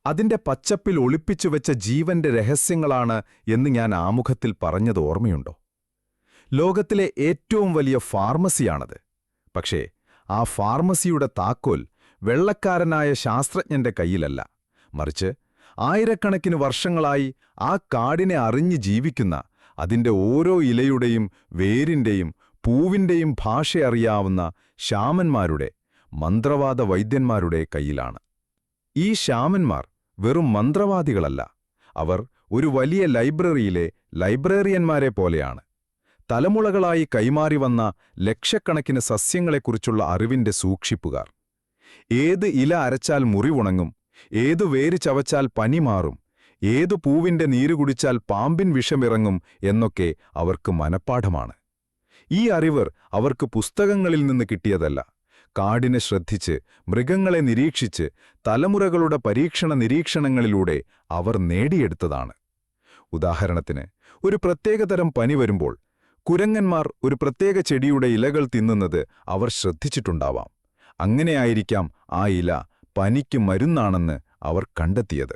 അതിന്റെ പച്ചപ്പിൽ ഒളിപ്പിച്ചുവെച്ച ജീവന്റെ രഹസ്യങ്ങളാണ് എന്ന് ഞാൻ ആമുഖത്തിൽ പറഞ്ഞത് ഓർമ്മയുണ്ടോ? ലോകത്തിലെ ഏറ്റവും വലിയ ഫാർമസിയാണത്. പക്ഷേ ആ ഫാർമസിയുടെ താക്കോൽ വെള്ളക്കാരനായ ശാസ്ത്രജ്ഞന്റെ കയ്യിലല്ല, മറിച്ച് ആയിരക്കണക്കിന് വർഷങ്ങളായി ആ കാടിനെ അറിഞ്ഞ് ജീവിക്കുന്ന, അതിന്റെ ഓരോ ഇലയുടെയും വേരിന്റെയും പൂവിന്റെയും ഭാഷയറിയാവുന്ന ശാമന്മാരുടെ, മന്ത്രവാദ വൈദ്യന്മാരുടെ കയ്യിലാണ്. ഈ ശാമന്മാർ വെറും മന്ത്രവാദികളല്ല, അവർ ഒരു വലിയ ലൈബ്രറിയിലെ ലൈബ്രറിയന്മാരെ പോലെയാണ്. തലമുറകളായി കൈമാറി വന്ന ലക്ഷക്കണക്കിന് സസ്യങ്ങളെക്കുറിച്ചുള്ള അറിവിന്റെ സൂക്ഷിപ്പുകാർ. ഏത് ഇല അരച്ചാൽ മുറിവുണങ്ങും, ഏതു വേര് ചവച്ചാൽ പനി മാറും, ഏതു പൂവിന്റെ നീര് കുടിച്ചാൽ പാമ്പിൻ വിഷമിറങ്ങും എന്നൊക്കെ അവർക്ക് മനപ്പാഠമാണ്. ഈ അറിവ് അവർക്ക് പുസ്തകങ്ങളിൽ നിന്ന് കിട്ടിയതല്ല, കാടിനെ ശ്രദ്ധിച്ച്, മൃഗങ്ങളെ നിരീക്ഷിച്ച്, തലമുറകളുടെ പരീക്ഷണ നിരീക്ഷണങ്ങളിലൂടെ അവർ നേടിയെടുത്തതാണ്. ഉദാഹരണത്തിന്, ഒരു പ്രത്യേകതരം പനി വരുമ്പോൾ കുരങ്ങന്മാർ ഒരു പ്രത്യേക ചെടിയുടെ ഇലകൾ തിന്നുന്നത് അവർ ശ്രദ്ധിച്ചിട്ടുണ്ടാവാം. അങ്ങനെയായിരിക്കാം ആ ഇല പനിക്ക് മരുന്നാണെന്ന് അവർ കണ്ടെത്തിയത്.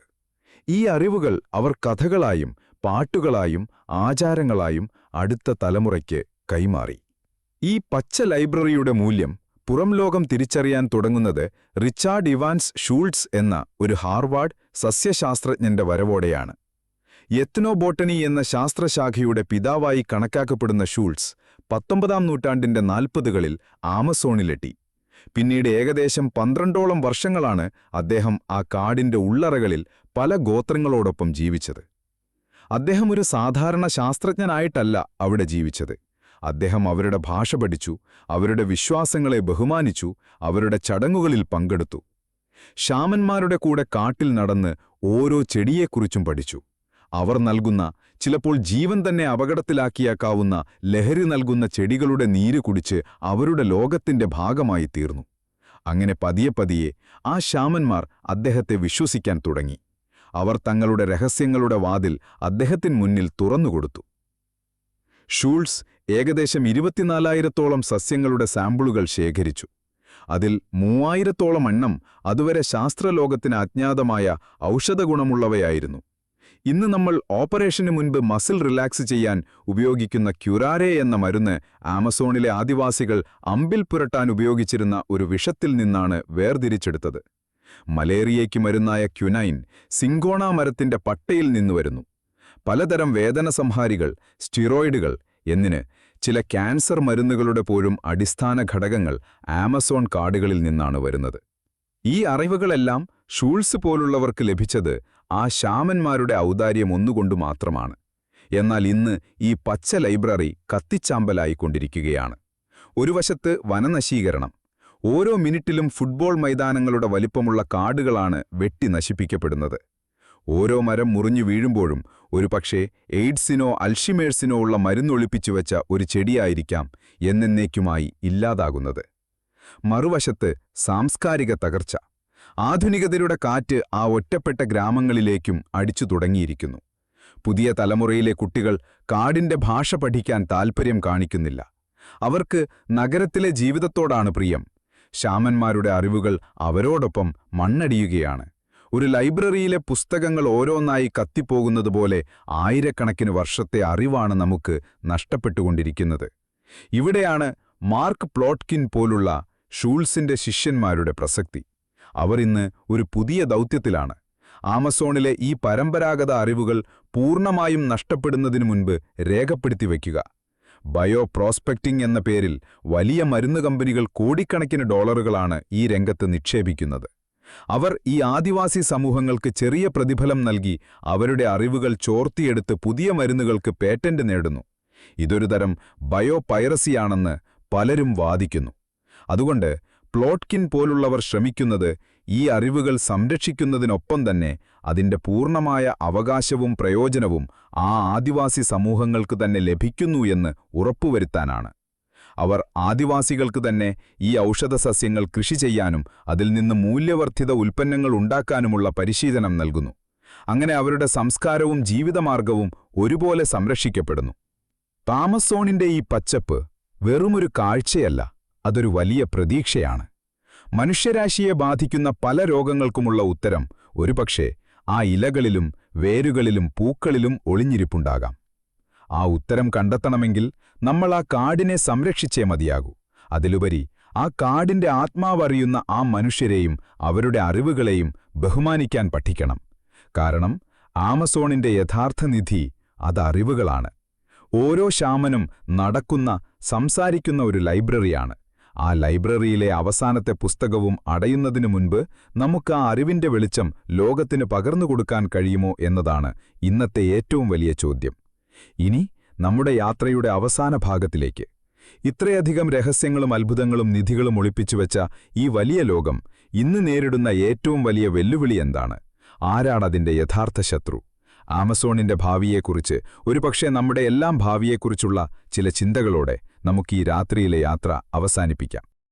ഈ അറിവുകൾ അവർ കഥകളായും പാട്ടുകളായും ആചാരങ്ങളായും അടുത്ത തലമുറയ്ക്ക് കൈമാറി. ഈ പച്ച ലൈബ്രറിയുടെ മൂല്യം പുറം ലോകം തിരിച്ചറിയാൻ തുടങ്ങുന്നത് റിച്ചാർഡ് ഇവാൻസ് ഷൂൾട്സ് എന്ന ഒരു ഹാർവാർഡ് സസ്യശാസ്ത്രജ്ഞന്റെ വരവോടെയാണ്. എത്നോബോട്ടണി എന്ന ശാസ്ത്രശാഖയുടെ പിതാവായി കണക്കാക്കപ്പെടുന്ന ഷൂൾട്സ് 19-ാം നൂറ്റാണ്ടിന്റെ 40കളിൽ ആമസോണിലെത്തി. പിന്നീട് ഏകദേശം 12ഓളം വർഷങ്ങളാണ് അദ്ദേഹം ആ കാടിന്റെ ഉള്ളറകളിൽ പല ഗോത്രങ്ങളോടൊപ്പം ജീവിച്ചത്. അദ്ദേഹം ഒരു സാധാരണ ശാസ്ത്രജ്ഞനായിട്ടല്ല അവിടെ ജീവിച്ചത്. അദ്ദേഹം അവരുടെ ഭാഷ പഠിച്ചു, അവരുടെ വിശ്വാസങ്ങളെ ബഹുമാനിച്ചു, അവരുടെ ചടങ്ങുകളിൽ പങ്കെടുത്തു. ശാമന്മാരുടെ കൂടെ കാട്ടിൽ നടന്ന് ഓരോ ചെടിയെക്കുറിച്ചും പഠിച്ചു. അവർ നൽകുന്ന, ചിലപ്പോൾ ജീവൻ തന്നെ അപകടത്തിലാക്കിയേക്കാവുന്ന ലഹരി നൽകുന്ന ചെടികളുടെ നീര് കുടിച്ച് അവരുടെ ലോകത്തിന്റെ ഭാഗമായി തീർന്നു. അങ്ങനെ പതിയെ പതിയെ ആ ശാമന്മാർ അദ്ദേഹത്തെ വിശ്വസിക്കാൻ തുടങ്ങി. അവർ തങ്ങളുടെ രഹസ്യങ്ങളുടെ വാതിൽ അദ്ദേഹത്തിന് മുന്നിൽ തുറന്നുകൊടുത്തു. ഷൂൾട്സ് ഏകദേശം 24,000-ഓളം സസ്യങ്ങളുടെ സാമ്പിളുകൾ ശേഖരിച്ചു. അതിൽ 3,000-ഓളം എണ്ണം അതുവരെ ശാസ്ത്രലോകത്തിന് അജ്ഞാതമായ ഔഷധഗുണമുള്ളവയായിരുന്നു. ഇന്ന് നമ്മൾ ഓപ്പറേഷന് മുൻപ് മസിൽ റിലാക്സ് ചെയ്യാൻ ഉപയോഗിക്കുന്ന ക്യുറാരെ എന്ന മരുന്ന് ആമസോണിലെ ആദിവാസികൾ അമ്പിൽ പുരട്ടാൻ ഉപയോഗിച്ചിരുന്ന ഒരു വിഷത്തിൽ നിന്നാണ് വേർതിരിച്ചെടുത്തത്. മലേറിയയ്ക്ക് മരുന്നായ ക്യുനൈൻ സിങ്കോണ മരത്തിന്റെ പട്ടയിൽ നിന്ന് വരുന്നു. പലതരം വേദനസംഹാരികൾ, സ്റ്റിറോയിഡുകൾ എന്നിന് ചില ക്യാൻസർ മരുന്നുകളുടെ പോലും അടിസ്ഥാന ഘടകങ്ങൾ ആമസോൺ കാടുകളിൽ നിന്നാണ് വരുന്നത്. ഈ അറിവുകളെല്ലാം ഷൂൾസ് പോലുള്ളവർക്ക് ലഭിച്ചത് ആ ശാമന്മാരുടെ ഔദാര്യം ഒന്നുകൊണ്ടു മാത്രമാണ്. എന്നാൽ ഇന്ന് ഈ പച്ച ലൈബ്രറി കത്തിച്ചാമ്പലായിക്കൊണ്ടിരിക്കുകയാണ്. ഒരു വശത്ത് വനനശീകരണം. ഓരോ മിനിറ്റിലും ഫുട്ബോൾ മൈതാനങ്ങളുടെ വലിപ്പമുള്ള കാടുകളാണ് വെട്ടി നശിപ്പിക്കപ്പെടുന്നത്. ഓരോ മരം മുറിഞ്ഞു വീഴുമ്പോഴും ഒരുപക്ഷേ എയ്ഡ്സിനോ അൽഷിമേഴ്സിനോ ഉള്ള മരുന്നൊളിപ്പിച്ചുവെച്ച ഒരു ചെടിയായിരിക്കാം എന്നേക്കുമായി ഇല്ലാതാകുന്നത്. മറുവശത്ത് സാംസ്കാരിക തകർച്ച. ആധുനികതയുടെ കാറ്റ് ആ ഒറ്റപ്പെട്ട ഗ്രാമങ്ങളിലേക്കും അടിച്ചു തുടങ്ങിയിരിക്കുന്നു. പുതിയ തലമുറയിലെ കുട്ടികൾ കാടിന്റെ ഭാഷ പഠിക്കാൻ താൽപ്പര്യം കാണിക്കുന്നില്ല. അവർക്ക് നഗരത്തിലെ ജീവിതത്തോടാണ് പ്രിയം. ശാമന്മാരുടെ അറിവുകൾ അവരോടൊപ്പം മണ്ണടിയുകയാണ്. ഒരു ലൈബ്രറിയിലെ പുസ്തകങ്ങൾ ഓരോന്നായി കത്തിപ്പോകുന്നതുപോലെ ആയിരക്കണക്കിന് വർഷത്തെ അറിവാണ് നമുക്ക് നഷ്ടപ്പെട്ടുകൊണ്ടിരിക്കുന്നത്. ഇവിടെയാണ് മാർക്ക് പ്ലോട്ട്കിൻ പോലുള്ള ഷൂൾസിന്റെ ശിഷ്യന്മാരുടെ പ്രസക്തി. അവർ ഇന്ന് ഒരു പുതിയ ദൗത്യത്തിലാണ്. ആമസോണിലെ ഈ പരമ്പരാഗത അറിവുകൾ പൂർണ്ണമായും നഷ്ടപ്പെടുന്നതിനു മുൻപ് രേഖപ്പെടുത്തി വയ്ക്കുക. ബയോ പ്രോസ്പെക്റ്റിംഗ് എന്ന പേരിൽ വലിയ മരുന്ന് കമ്പനികൾ കോടിക്കണക്കിന് ഡോളറുകളാണ് ഈ രംഗത്ത് നിക്ഷേപിക്കുന്നത്. അവർ ഈ ആദിവാസി സമൂഹങ്ങൾക്ക് ചെറിയ പ്രതിഫലം നൽകി അവരുടെ അറിവുകൾ ചോർത്തിയെടുത്ത് പുതിയ മരുന്നുകൾക്ക് പേറ്റന്റ് നേടുന്നു. ഇതൊരു തരം ബയോ പൈറസിയാണെന്ന് പലരും വാദിക്കുന്നു. അതുകൊണ്ട് പ്ലോട്കിൻ പോലുള്ളവർ ശ്രമിക്കുന്നത് ഈ അറിവുകൾ സംരക്ഷിക്കുന്നതിനൊപ്പം തന്നെ അതിന്റെ പൂർണ്ണമായ അവകാശവും പ്രയോജനവും ആ ആദിവാസി സമൂഹങ്ങൾക്ക് തന്നെ ലഭിക്കുന്നു എന്ന് ഉറപ്പുവരുത്താനാണ്. അവർ ആദിവാസികൾക്ക് തന്നെ ഈ ഔഷധസസ്യങ്ങൾ കൃഷി ചെയ്യാനും അതിൽ നിന്ന് മൂല്യവർദ്ധിത ഉൽപ്പന്നങ്ങൾ ഉണ്ടാക്കാനുമുള്ള പരിശീലനം നൽകുന്നു. അങ്ങനെ അവരുടെ സംസ്കാരവും ജീവിതമാർഗവും ഒരുപോലെ സംരക്ഷിക്കപ്പെടുന്നു. ആമസോണിന്റെ ഈ പച്ചപ്പ് വെറുമൊരു കാഴ്ചയല്ല, അതൊരു വലിയ പ്രതീക്ഷയാണ്. മനുഷ്യരാശിയെ ബാധിക്കുന്ന പല രോഗങ്ങൾക്കുമുള്ള ഉത്തരം ഒരുപക്ഷേ ആ ഇലകളിലും വേരുകളിലും പൂക്കളിലും ഒളിഞ്ഞിരിപ്പുണ്ടാകാം. ആ ഉത്തരം കണ്ടെത്തണമെങ്കിൽ നമ്മൾ ആ കാടിനെ സംരക്ഷിച്ചേ മതിയാകൂ. അതിലുപരി ആ കാടിന്റെ ആത്മാവറിയുന്ന ആ മനുഷ്യരെയും അവരുടെ അറിവുകളെയും ബഹുമാനിക്കാൻ പഠിക്കണം. കാരണം ആമസോണിന്റെ യഥാർത്ഥ നിധി അത് അറിവുകളാണ്. ഓരോ ശാമനും നടക്കുന്ന, സംസാരിക്കുന്ന ഒരു ലൈബ്രറിയാണ്. ആ ലൈബ്രറിയിലെ അവസാനത്തെ പുസ്തകവും അടയുന്നതിനു മുൻപ് നമുക്ക് ആ അറിവിന്റെ വെളിച്ചം ലോകത്തിന് പകർന്നുകൊടുക്കാൻ കഴിയുമോ എന്നതാണ് ഇന്നത്തെ ഏറ്റവും വലിയ ചോദ്യം. ഇനി നമ്മുടെ യാത്രയുടെ അവസാന ഭാഗത്തിലേക്ക്. ഇത്രയധികം രഹസ്യങ്ങളും അത്ഭുതങ്ങളും നിധികളും ഒളിപ്പിച്ചുവെച്ച ഈ വലിയ ലോകം ഇന്ന് നേരിടുന്ന ഏറ്റവും വലിയ വെല്ലുവിളി എന്താണ്? ആരാണതിന്റെ യഥാർത്ഥ ശത്രു? ആമസോണിന്റെ ഭാവിയെക്കുറിച്ച്, ഒരുപക്ഷേ നമ്മുടെ എല്ലാം ഭാവിയെക്കുറിച്ചുള്ള ചില ചിന്തകളോടെ നമുക്ക് ഈ രാത്രിയിലെ യാത്ര അവസാനിപ്പിക്കാം.